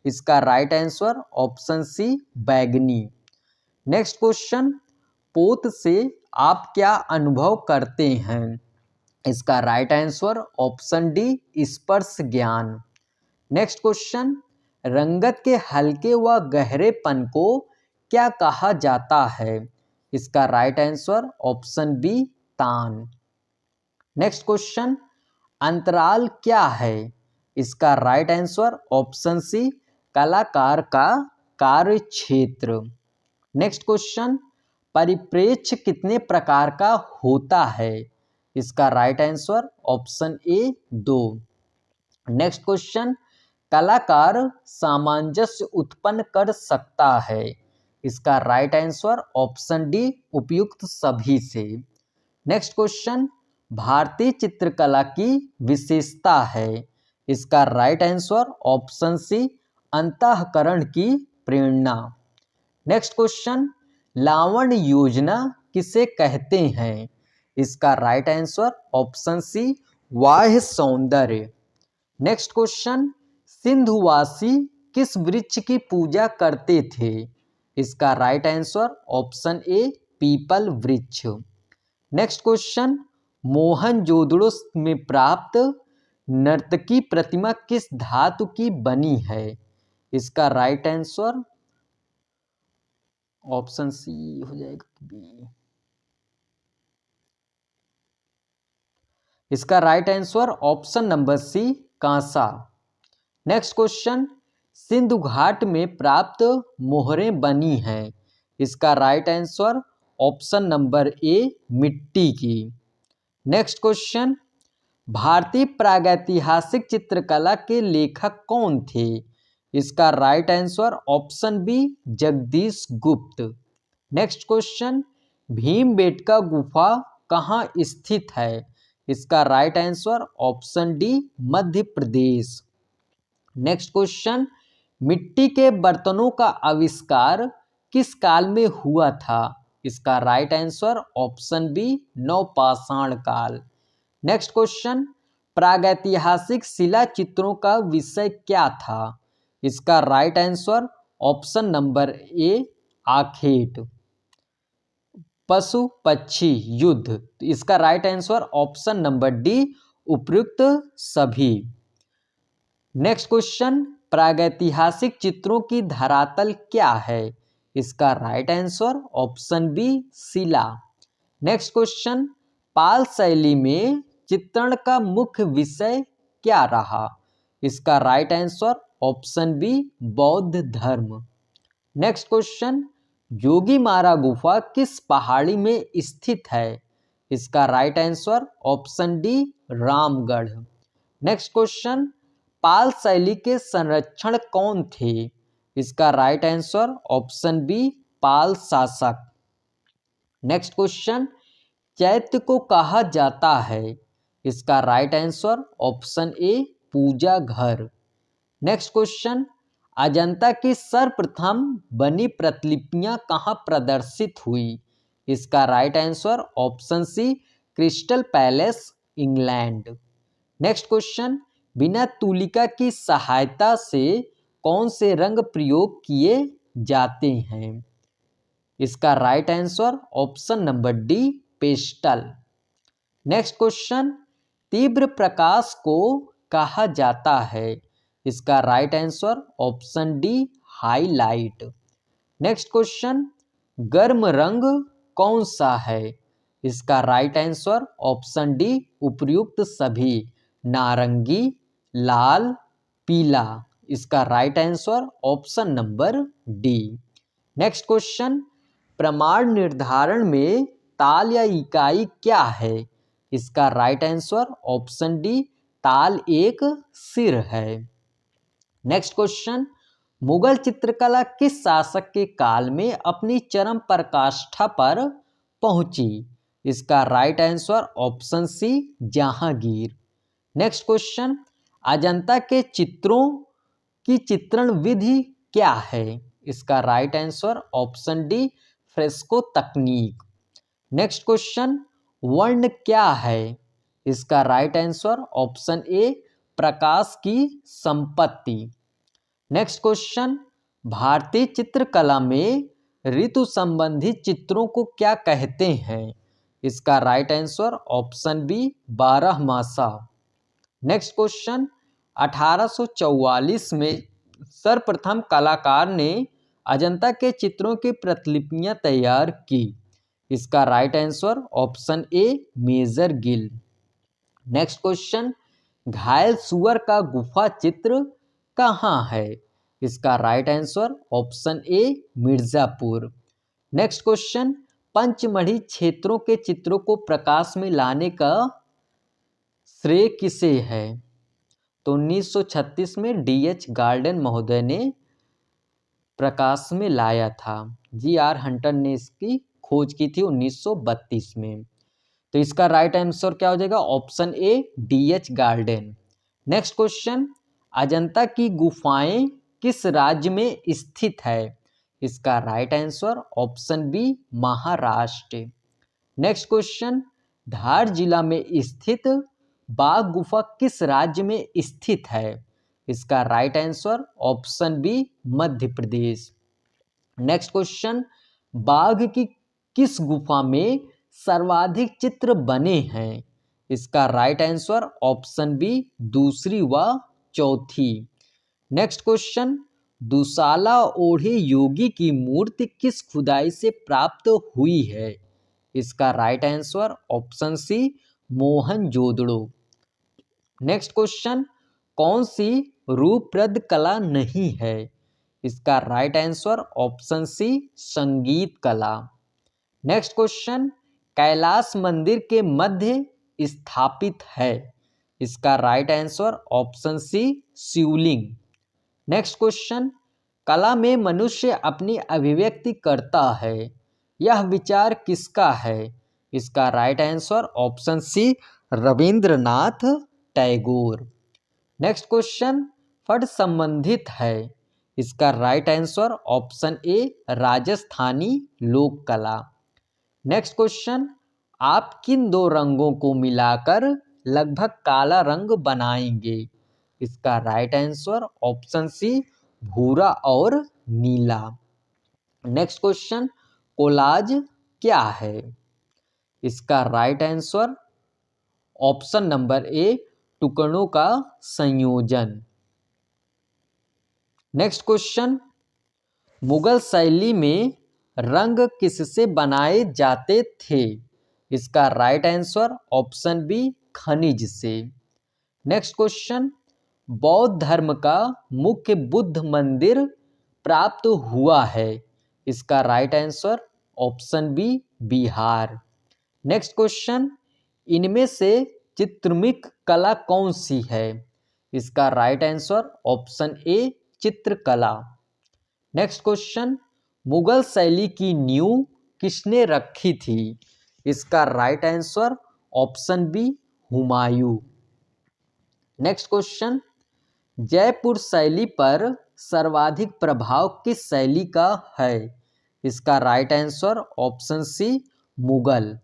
इसका राइट आंसर ऑप्शन सी बैगनी। नेक्स्ट क्वेश्चन, पोत से आप क्या अनुभव करते हैं? इसका राइट आंसर ऑप्शन डी स्पर्श ज्ञान। नेक्स्ट क्वेश्चन, रंगत के हल्के व गहरेपन को क्या कहा जाता है? इसका राइट आंसर ऑप्शन बी तान। नेक्स्ट क्वेश्चन, अंतराल क्या है? इसका राइट आंसर ऑप्शन सी कलाकार का कार्य क्षेत्र। नेक्स्ट क्वेश्चन, परिप्रेक्ष्य कितने प्रकार का होता है? इसका राइट आंसर ऑप्शन ए 2। नेक्स्ट क्वेश्चन, कलाकार सामंजस्य उत्पन्न कर सकता है। इसका राइट आंसर ऑप्शन डी उपयुक्त सभी से। नेक्स्ट क्वेश्चन, भारतीय चित्रकला की विशेषता है। इसका राइट आंसर ऑप्शन सी अंतःकरण की प्रेरणा। नेक्स्ट क्वेश्चन, लावण्य योजना किसे कहते हैं? इसका राइट आंसर ऑप्शन सी बाह्य सौंदर्य। नेक्स्ट क्वेश्चन, सिंधुवासी किस वृक्ष की पूजा करते थे? इसका राइट आंसर ऑप्शन ए पीपल वृक्ष। नेक्स्ट क्वेश्चन, मोहनजोदड़ो में प्राप्त नर्तकी प्रतिमा किस धातु की बनी है? इसका राइट आंसर ऑप्शन सी हो जाएगा बी। इसका right answer option number C कांसा। नेक्स्ट क्वेश्चन, सिंधु घाट में प्राप्त मोहरें बनी हैं। इसका राइट आंसर ऑप्शन नंबर ए मिट्टी की। नेक्स्ट क्वेश्चन, भारतीय प्रागैतिहासिक चित्रकला के लेखक कौन थे? इसका right answer option B Jagdish Gupt. Next question, Bhimbetka गुफा कहाँ स्थित है? इसका right answer option D Madhya Pradesh. Next question, मिट्टी के बर्तनों का आविष्कार किस काल में हुआ था? इसका राइट आंसर ऑप्शन बी नवपाषाण काल। नेक्स्ट क्वेश्चन, प्रागैतिहासिक शिला चित्रों का विषय क्या था? इसका right answer option number A आखेट। पशु पक्षी युद्ध, तो इसका right answer option number D उपयुक्त सभी। नेक्स्ट क्वेश्चन, प्रागैतिहासिक चित्रों की धरातल क्या है? इसका राइट आंसर ऑप्शन बी शिला। नेक्स्ट क्वेश्चन, पाल शैली में चित्रण का मुख्य विषय क्या रहा? इसका राइट आंसर ऑप्शन बी बौद्ध धर्म। नेक्स्ट क्वेश्चन, जोगीमारा गुफा किस पहाड़ी में स्थित है? इसका right answer option D Ramgarh. Next question, Pala शैली के संरक्षण कौन थे? इसका right answer option B Pala शासक। नेक्स्ट क्वेश्चन, चैत्य को कहा जाता है। इसका राइट आंसर ऑप्शन ए पूजा घर। नेक्स्ट क्वेश्चन, अजंता की सर्वप्रथम बनी प्रतिलिपियां कहाँ प्रदर्शित हुई? इसका right answer option C crystal palace England. Next question, बिना तुलिका की सहायता से कौन से रंग प्रयोग किए जाते हैं? इसका right answer option number D pastel. Next question, तीव्र प्रकाश को कहा जाता है। इसका right answer option D highlight. Next question, गर्म रंग कौन सा है? इसका राइट आंसर ऑप्शन डी उपयुक्त सभी, नारंगी, लाल, पीला। इसका right answer option number D. Next question, प्रमाण निर्धारण में ताल या इकाई क्या है? इसका राइट आंसर ऑप्शन डी ताल एक सिर है। नेक्स्ट क्वेश्चन, मुगल चित्रकला किस शासक के काल में अपनी चरम पराकाष्ठा पर पहुंची? इसका right answer option C Jahangir. Next question, Ajanta के चित्रों की चित्रण विधि क्या है? इसका right answer option D fresco तकनीक। नेक्स्ट क्वेश्चन, वर्ण क्या है? इसका राइट आंसर ऑप्शन ए प्रकाश की संपत्ति। नेक्स्ट क्वेश्चन, भारतीय चित्रकला में ऋतु संबंधी चित्रों को क्या कहते हैं? इसका राइट आंसर ऑप्शन बी बारहमासा। नेक्स्ट क्वेश्चन, 1844 में सर्वप्रथम कलाकार ने अजंता के चित्रों की प्रतिलिपियां तैयार की। इसका right answer option A major Gill. Next question, घायल सुअर का गुफा चित्र कहाँ है? इसका right answer option A Mirzapur. Next question, Pachmarhi क्षेत्रों के चित्रों को प्रकाश में लाने का श्रेय किसे है? तो 1936 में डीएच गार्डन महोदय ने प्रकाश में लाया था। जीआर हंटर ने इसकी खोज की थी 1932 में। तो इसका राइट आंसर क्या हो जाएगा? Option A DH garden. Next question, Ajanta की गुफाएं किस राज्य में स्थित है? इसका right answer option B Maharashtra. Next question, Dhar जिला में स्थित बाघ गुफा किस राज्य में स्थित है? इसका राइट आंसर ऑप्शन बी मध्य प्रदेश। नेक्स्ट क्वेश्चन, बाघ की किस गुफा में सर्वाधिक चित्र बने हैं? इसका राइट आंसर ऑप्शन बी दूसरी व चौथी। नेक्स्ट क्वेश्चन, दुशाला ओढ़े योगी की मूर्ति किस खुदाई से प्राप्त हुई है? इसका right answer option C Mohenjodaro. Next question, कौन सी रूपप्रद कला नहीं है? इसका राइट आंसर ऑप्शन सी संगीत कला। नेक्स्ट क्वेश्चन, कैलाश मंदिर के मध्य स्थापित है। इसका राइट आंसर ऑप्शन सी शिवलिंग। नेक्स्ट क्वेश्चन, कला में मनुष्य अपनी अभिव्यक्ति करता है, यह विचार किसका है? इसका right answer option C Rabindranath Tagore. Next question, फट संबंधित है। इसका right answer option A Rajasthani लोक कला। नेक्स्ट क्वेश्चन, आप किन दो रंगों को मिलाकर लगभग काला रंग बनाएंगे? इसका राइट आंसर ऑप्शन सी भूरा और नीला। नेक्स्ट क्वेश्चन, कोलाज क्या है? इसका राइट आंसर ऑप्शन नंबर ए टुकड़ों का संयोजन। नेक्स्ट क्वेश्चन, मुगल शैली में रंग किससे बनाए जाते थे? इसका राइट आंसर ऑप्शन बी खनिज से। नेक्स्ट क्वेश्चन, बौद्ध धर्म का मुख्य बुद्ध मंदिर प्राप्त हुआ है। इसका right answer option B Bihar. Next question, इनमें से चित्रमिक कला कौन सी है? इसका राइट आंसर ऑप्शन ए चित्रकला। नेक्स्ट क्वेश्चन, मुगल शैली की नींव किसने रखी थी? इसका right answer option B Humayun. Next question, Jaipur शैली पर सर्वाधिक प्रभाव किस शैली का है? इसका right answer option C Mughal.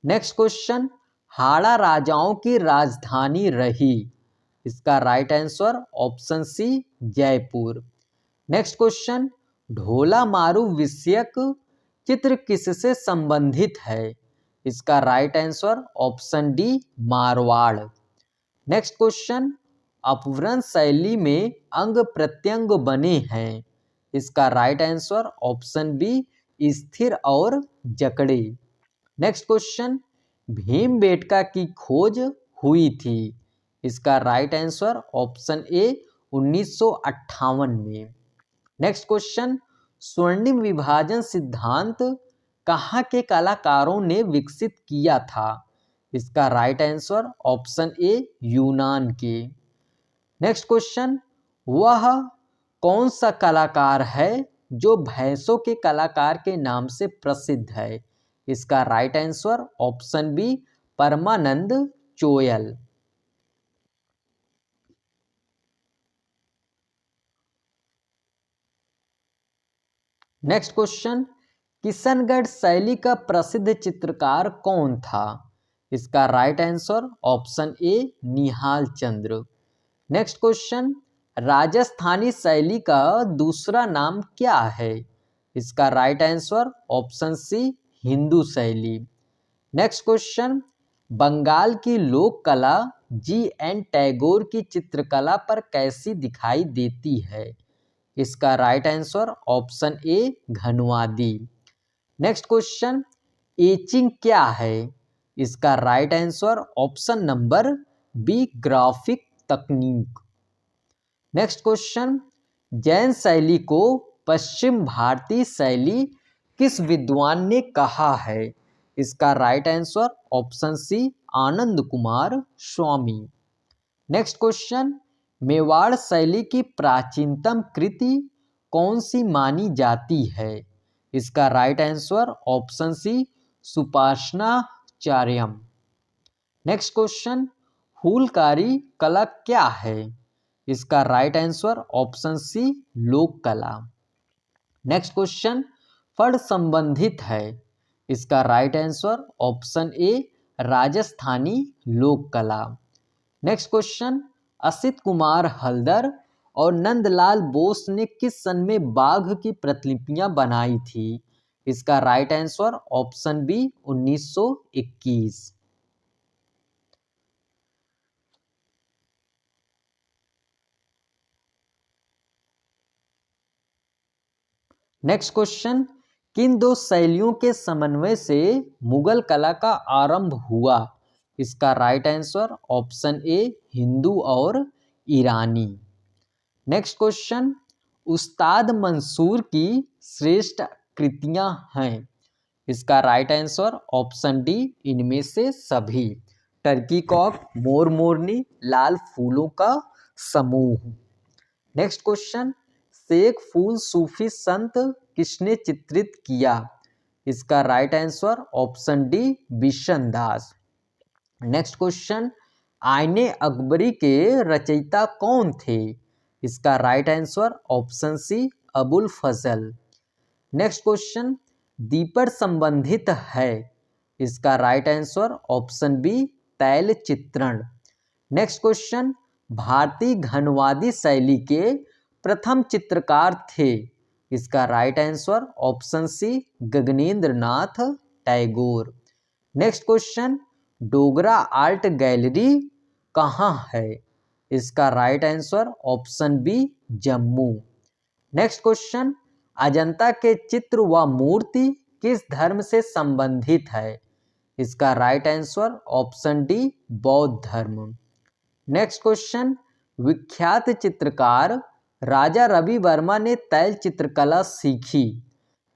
Next question, Hada राजाओं की राजधानी रही। इसका right answer option C Jaipur. Next question, Dhola Maru विषयक चित्र किससे संबंधित है? इसका right answer option D Marwar. Next question, Apabhramsha शैली में अंग प्रत्यंग बने हैं। इसका राइट आंसर ऑप्शन बी स्थिर और जकड़े। नेक्स्ट क्वेश्चन, भीमबेटका की खोज हुई थी। इसका राइट आंसर ऑप्शन ए 1958 में। नेक्स्ट क्वेश्चन, स्वर्णिम विभाजन सिद्धांत कहाँ के कलाकारों ने विकसित किया था? इसका राइट आंसर ऑप्शन ए यूनान के। नेक्स्ट क्वेश्चन, वह कौन सा कलाकार है जो भैंसों के कलाकार के नाम से प्रसिद्ध है? इसका right answer option B Paramanand Choyal. Next question, Kishangarh शैली का प्रसिद्ध चित्रकार कौन था? इसका right answer option A Nihal Chand. Next question, Rajasthani शैली का दूसरा नाम क्या है? इसका right answer option C Hindu शैली। नेक्स्ट क्वेश्चन, बंगाल की लोक कला जी.एन. टैगोर की चित्रकला पर कैसी दिखाई देती है? इसका राइट आंसर ऑप्शन ए घनवादी। नेक्स्ट क्वेश्चन, एचिंग क्या है? इसका right answer option number B graphic तकनीक। नेक्स्ट क्वेश्चन, जैन शैली को पश्चिम भारतीय शैली किस विद्वान ने कहा है? इसका right answer option C Anand Coomaraswamy. Next question, Mewar शैली की प्राचीनतम कृति कौन सी मानी जाती है? इसका राइट आंसर ऑप्शन सी सुपार्श्वनाचार्यम। नेक्स्ट क्वेश्चन, फूलकारी कला क्या है? इसका राइट आंसर ऑप्शन सी लोक कला। नेक्स्ट क्वेश्चन, फड़ संबंधित है? इसका right answer option A Rajasthani लोक कला। नेक्स्ट क्वेश्चन, असित कुमार हल्दर और नंदलाल बोस ने किस सन में बाघ की प्रतिलिपियां बनाई थी? इसका right answer option B 1921। Next question, किन दो शैलियों के समन्वय से मुगल कला का आरंभ हुआ? इसका राइट आंसर ऑप्शन ए हिंदू और ईरानी। नेक्स्ट क्वेश्चन, उस्ताद मंसूर की श्रेष्ठ कृतियां हैं? इसका राइट आंसर ऑप्शन डी इनमें से सभी। टर्की कॉक, मोर मोरनी, लाल फूलों का समूह। नेक्स्ट क्वेश्चन, शेख फूल सूफी संत किसने चित्रित किया? इसका right answer option D Bishan Das. Next question, Aine Akbari के रचयिता कौन थे? इसका right answer option C Abul Fazal. Next question, दीपर संबंधित है? इसका राइट आंसर ऑप्शन बी तैल चित्रण। नेक्स्ट क्वेश्चन, भारतीय घनवादी शैली के प्रथम चित्रकार थे? इसका right answer option C Gaganendra Nath Tagore. Next question, Dogra art gallery कहाँ है? इसका right answer option B Jammu. Next question, Ajanta के चित्र व मूर्ति किस धर्म से संबंधित है? इसका राइट आंसर ऑप्शन डी बौद्ध धर्म। नेक्स्ट क्वेश्चन, विख्यात चित्रकार राजा रवि वर्मा ने तैल चित्रकला सीखी?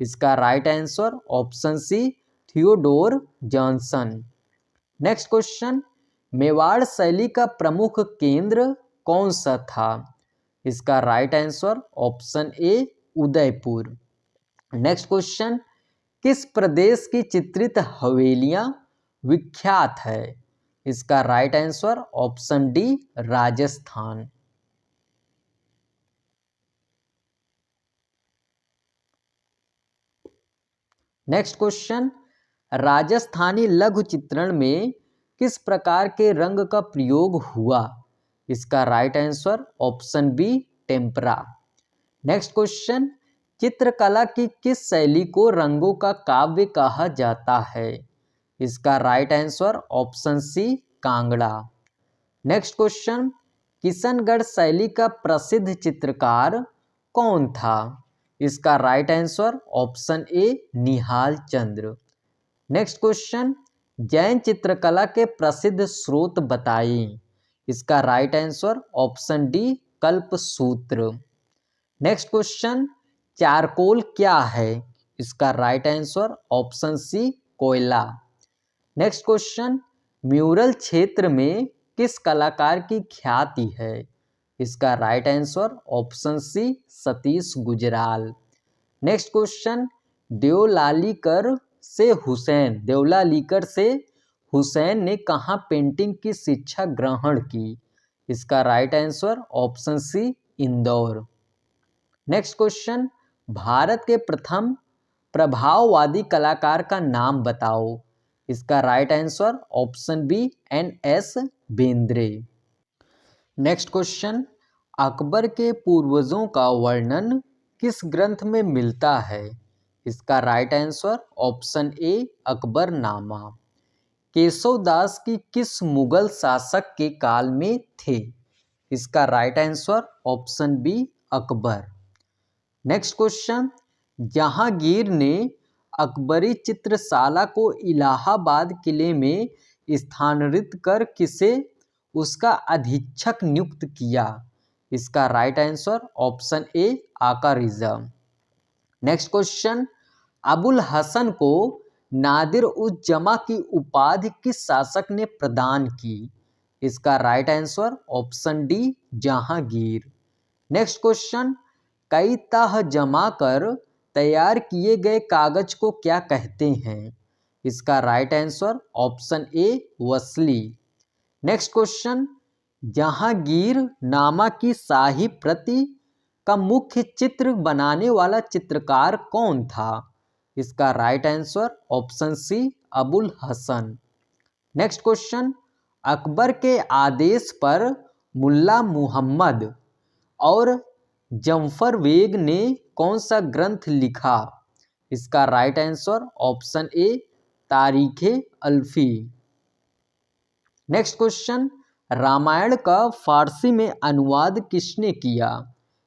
इसका right answer option C Theodore Johnson. Next question, Mewar शैली का प्रमुख केंद्र कौन सा था? इसका right answer option A Udaipur. Next question, किस प्रदेश की चित्रित हवेलियां विख्यात है? इसका right answer option D Rajasthan. Next question, Rajasthani लघु चित्रण में किस प्रकार के रंग का प्रयोग हुआ? इसका right answer option B tempera. Next question, चित्रकला की किस शैली को रंगों का काव्य कहा जाता है? इसका right answer option C Kangra. Next question, Kishangarh शैली का प्रसिद्ध चित्रकार कौन था? इसका right answer option A Nihal Chand. Next question, Jain चित्रकला के प्रसिद्ध स्रोत बताइए। इसका right answer option D Kalpasutra. Next question, charcoal क्या है? इसका राइट आंसर ऑप्शन सी कोयला। नेक्स्ट क्वेश्चन, म्यूरल क्षेत्र में किस कलाकार की ख्याति है? इसका right answer option C Satish Gujral. Next question, Devlalikar से हुसैन ने कहाँ पेंटिंग की शिक्षा ग्रहण की? इसका right answer option C Indore. Next question, Bharat के प्रथम प्रभाववादी कलाकार का नाम बताओ। इसका right answer option B NS Bendre. Next question, Akbar के पूर्वजों का वर्णन किस ग्रंथ में मिलता है? इसका right answer option A Akbarnama. Keshav Das की किस मुगल शासक के काल में थे? इसका right answer option B Akbar. Next question, Jahangir ने अकबरी चित्रशाला को इलाहाबाद किले में स्थानांतरित कर किसे उसका अधीक्षक नियुक्त किया? इसका राइट आंसर ऑप्शन ए आका रिज़ा। नेक्स्ट क्वेश्चन, अबुल हसन को नादिर उज जमा की उपाधि किस शासक ने प्रदान की? इसका right answer option D Jahangir. Next question, कई तह जमा कर तैयार किए गए कागज को क्या कहते हैं? इसका राइट आंसर ऑप्शन ए वसली। नेक्स्ट क्वेश्चन, जहांगीर नामा की शाही प्रति का मुख्य चित्र बनाने वाला चित्रकार कौन था? इसका right answer option C Abul Hasan. Next question, Akbar के आदेश पर मुल्ला मुहम्मद और जम्फर बेग ने कौन सा ग्रंथ लिखा? इसका राइट आंसर ऑप्शन ए तारीखे अल्फी। नेक्स्ट क्वेश्चन, रामायण का फारसी में अनुवाद किसने किया?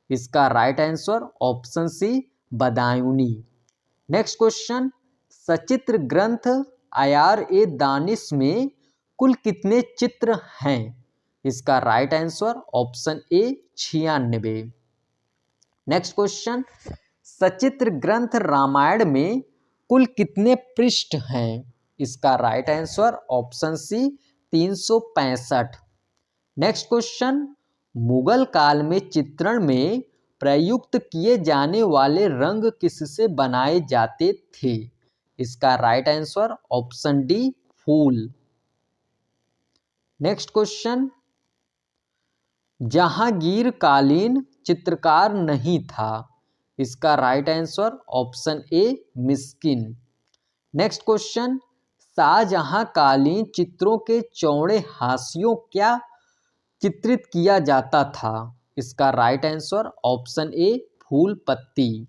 इसका right answer option C Badayuni. Next question, सचित्र ग्रंथ आयार-ए-दानिश में कुल कितने चित्र हैं? इसका right answer option A 96। Next question, सचित्र ग्रंथ रामायण में कुल कितने पृष्ठ हैं? इसका right answer option C 365। Next question, Mughal काल में चित्रण में प्रयुक्त किए जाने वाले रंग किससे बनाए जाते थे? इसका राइट आंसर ऑप्शन डी फूल। नेक्स्ट क्वेश्चन, जहांगीर कालीन चित्रकार नहीं था। इसका right answer option A Miskin. Next question, Shahjahan कालीन चित्रों के चौड़े हाशियों क्या चित्रित किया जाता था? इसका राइट आंसर ऑप्शन ए फूल पत्ती।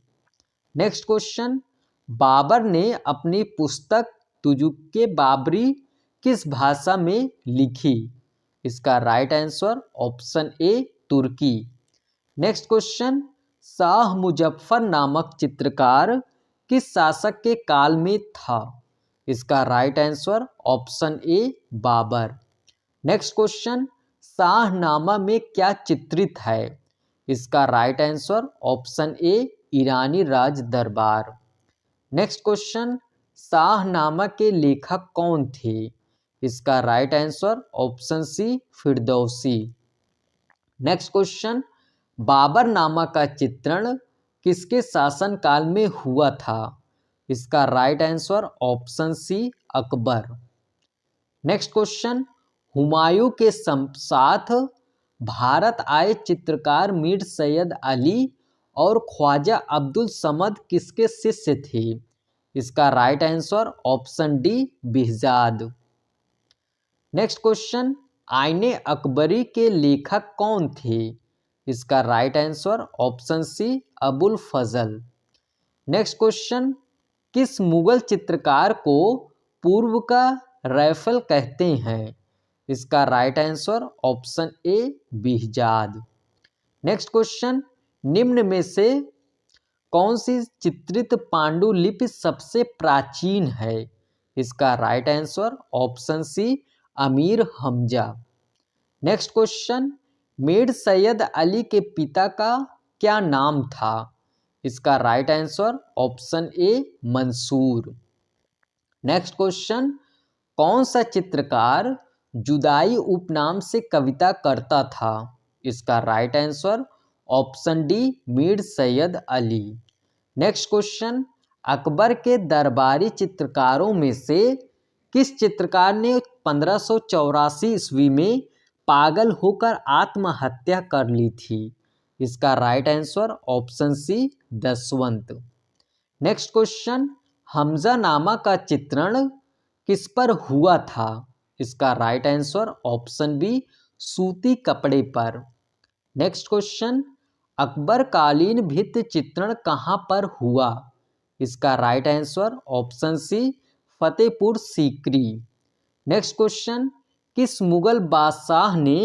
नेक्स्ट क्वेश्चन, बाबर ने अपनी पुस्तक तुजुक्के बाबरी किस भाषा में लिखी? इसका राइट आंसर ऑप्शन ए तुर्की। नेक्स्ट क्वेश्चन, शाह मुजफ्फर नामक चित्रकार किस शासक के काल में था? इसका right answer option A Babur. Next question, Shahnama में क्या चित्रित है? इसका राइट आंसर ऑप्शन ए ईरानी राज दरबार। नेक्स्ट क्वेश्चन, शाहनामा के लेखक कौन थे? इसका right answer option C Firdausi. Next question, Baburnama का चित्रण किसके शासनकाल में हुआ था? इसका राइट आंसर ऑप्शन सी अकबर। नेक्स्ट क्वेश्चन, हुमायूं के साथ भारत आए चित्रकार मीर सैयद अली और ख्वाजा अब्दुल समद किसके शिष्य थे? इसका right answer option D Bihzad. Next question, Aine Akbari के लेखक कौन थे? इसका right answer option C Abul Fazal. Next question, किस मुगल चित्रकार को पूर्व का रैफल कहते हैं? इसका right answer option A Bihzad. Next question, निम्न में से कौन सी चित्रित पांडुलिपि सबसे प्राचीन है? इसका right answer option C Amir Hamza. Next question, Mir Sayyid Ali के पिता का क्या नाम था? इसका right answer option A Mansur. Next question, कौन सा चित्रकार जुदाई उपनाम से कविता करता था? इसका right answer option D Mir Sayyid Ali. Next question, Akbar के दरबारी चित्रकारों में से किस चित्रकार ने 1584 ईस्वी में पागल होकर आत्महत्या कर ली थी? इसका राइट आंसर ऑप्शन सी दसवंत। नेक्स्ट क्वेश्चन, हमजा नामा का चित्रण किस पर हुआ था? इसका राइट आंसर ऑप्शन बी सूती कपड़े पर। नेक्स्ट क्वेश्चन, अकबर कालीन भित्ति चित्रण कहाँ पर हुआ? इसका right answer option C Fatehpur Sikri. Next question, किस मुगल बादशाह ने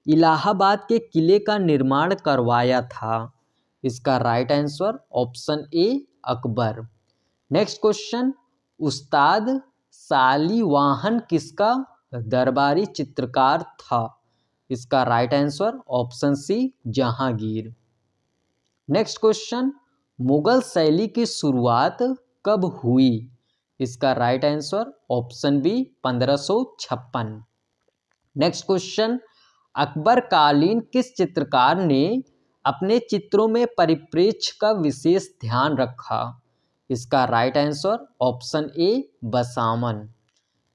इलाहाबाद के किले का निर्माण करवाया था? इसका right answer option A Akbar. Next question, Ustad Salivahan किसका दरबारी चित्रकार था? इसका right answer option C Jahangir. Next question, Mughal शैली की शुरुआत कब हुई? इसका right answer option B 1556। Next question, Akbar कालीन किस चित्रकार ने अपने चित्रों में परिप्रेक्ष्य का विशेष ध्यान रखा? इसका राइट आंसर ऑप्शन ए बसामन।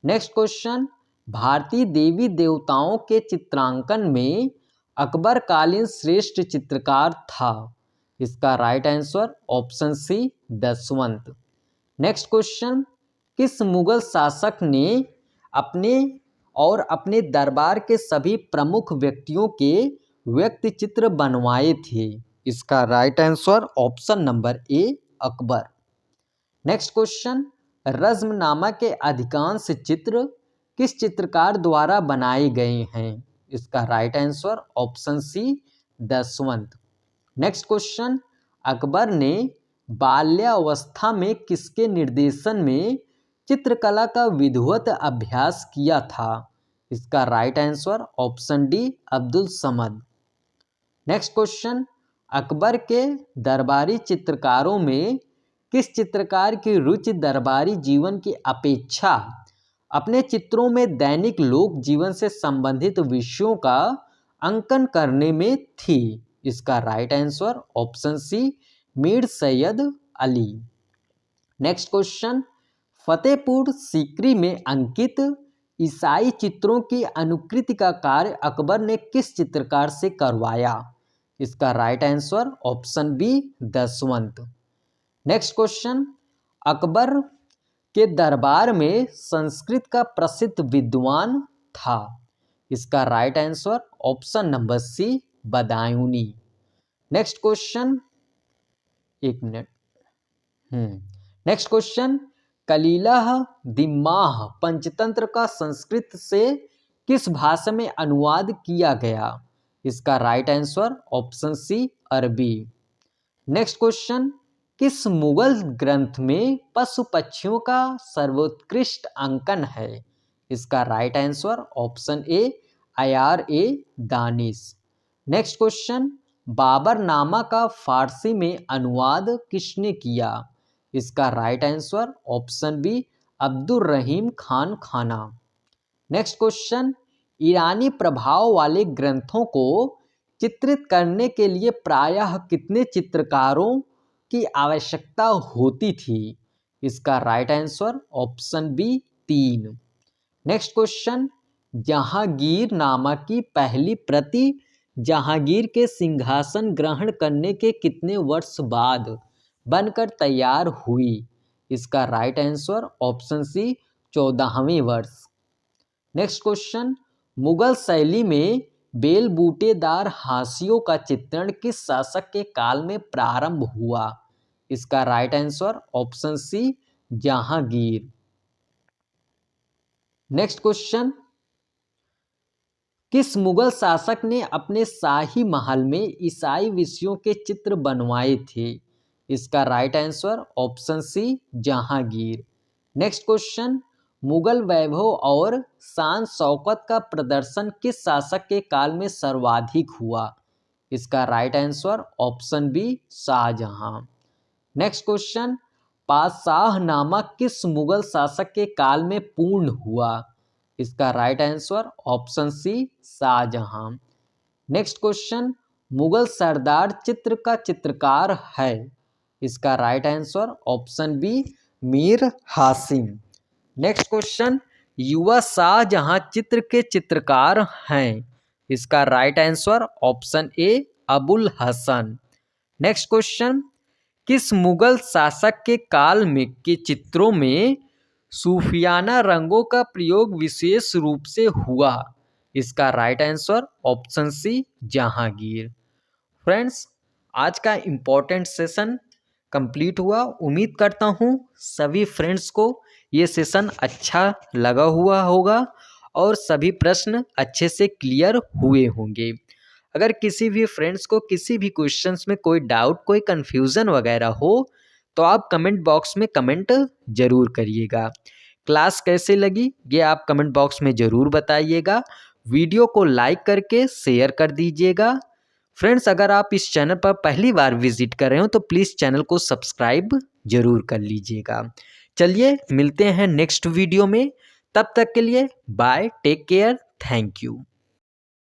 नेक्स्ट क्वेश्चन, भारतीय देवी देवताओं के चित्रांकन में अकबर कालीन श्रेष्ठ चित्रकार था? इसका राइट आंसर ऑप्शन सी दसवंत। नेक्स्ट क्वेश्चन, किस मुगल शासक ने अपने दरबार के सभी प्रमुख व्यक्तियों के व्यक्ति चित्र बनवाए थे? इसका राइट आंसर ऑप्शन नंबर ए अकबर। नेक्स्ट क्वेश्चन, रज़्मनामा के अधिकांश चित्र किस चित्रकार द्वारा बनाए गए हैं? इसका राइट आंसर ऑप्शन सी दसवंत। नेक्स्ट क्वेश्चन, अकबर ने बाल्यावस्था में किसके निर्देशन में चित्रकला का विधिवत अभ्यास किया था? इसका right answer option D Abdul Samad. Next question, Akbar के दरबारी चित्रकारों में किस चित्रकार की रुचि दरबारी जीवन की अपेक्षा अपने चित्रों में दैनिक लोक जीवन से संबंधित विषयों का अंकन करने में थी? इसका right answer option C Mir Sayyid Ali. Next question, Fatehpur Sikri में अंकित ईसाई चित्रों की अनुकृति का कार्य अकबर ने किस चित्रकार से करवाया? इसका right answer option B Daswanth. Next question, Akbar के दरबार में संस्कृत का प्रसिद्ध विद्वान था? इसका right answer option number C Badayuni. Next question, एक minute. Next question, Kalilah Dimnah Panchatantra का संस्कृत से किस भाषा में अनुवाद किया गया? इसका राइट आंसर ऑप्शन सी अरबी। नेक्स्ट क्वेश्चन, किस मुगल ग्रंथ में पशु पक्षियों का सर्वोत्कृष्ट अंकन है? इसका right answer option A Ayar e Danish. Next question, Baburnama का फारसी में अनुवाद किसने किया? इसका right answer option B Abdul Rahim Khan Khana. Next question, ईरानी प्रभाव वाले ग्रंथों को चित्रित करने के लिए प्रायः कितने चित्रकारों की आवश्यकता होती थी? इसका right answer option B 3। Next question, Jahangirnama की पहली प्रति जहांगीर के सिंहासन ग्रहण करने के कितने वर्ष बाद बनकर तैयार हुई? इसका राइट आंसर ऑप्शन सी 14वें वर्ष। नेक्स्ट क्वेश्चन, मुगल शैली में बेल बूटेदार हाशियों का चित्रण किस शासक के काल में प्रारंभ हुआ? इसका right answer option C Jahangir. Next question, किस मुगल शासक ने अपने शाही महल में ईसाई विषयों के चित्र बनवाए थे? इसका right answer option C Jahangir. Next question, Mughal वैभव और शान शौकत का प्रदर्शन किस शासक के काल में सर्वाधिक हुआ? इसका right answer option B Shahjahan. Next question, Padshahnama किस मुगल शासक के काल में पूर्ण हुआ? इसका right answer option C Shahjahan. Next question, Mughal सरदार चित्र का चित्रकार है। इसका right answer option B Mir Hashim. Next question, युवा शाहजहां चित्र के चित्रकार हैं। इसका right answer option A Abul Hasan. Next question, किस मुगल शासक के काल में के चित्रों में सूफियाना रंगों का प्रयोग विशेष रूप से हुआ। इसका right answer option C Jahangir. Friends, आज का इम्पोर्टेंट सेशन कंप्लीट हुआ। उम्मीद करता हूँ सभी फ्रेंड्स को ये सेशन अच्छा लगा हुआ होगा और सभी प्रश्न अच्छे से क्लियर हुए होंगे। अगर किसी भी फ्रेंड्स को किसी भी क्वेश्चंस में कोई डाउट, कोई कन्फ्यूज़न वगैरह हो तो आप कमेंट बॉक्स में कमेंट ज़रूर करिएगा। क्लास कैसे लगी ये आप कमेंट बॉक्स में ज़रूर बताइएगा। वीडियो को लाइक करके शेयर कर दीजिएगा। फ्रेंड्स, अगर आप इस चैनल पर पहली बार विजिट कर रहे हो तो प्लीज़ चैनल को सब्सक्राइब ज़रूर कर लीजिएगा। चलिए मिलते हैं नेक्स्ट वीडियो में, तब तक के लिए bye, take care, thank you.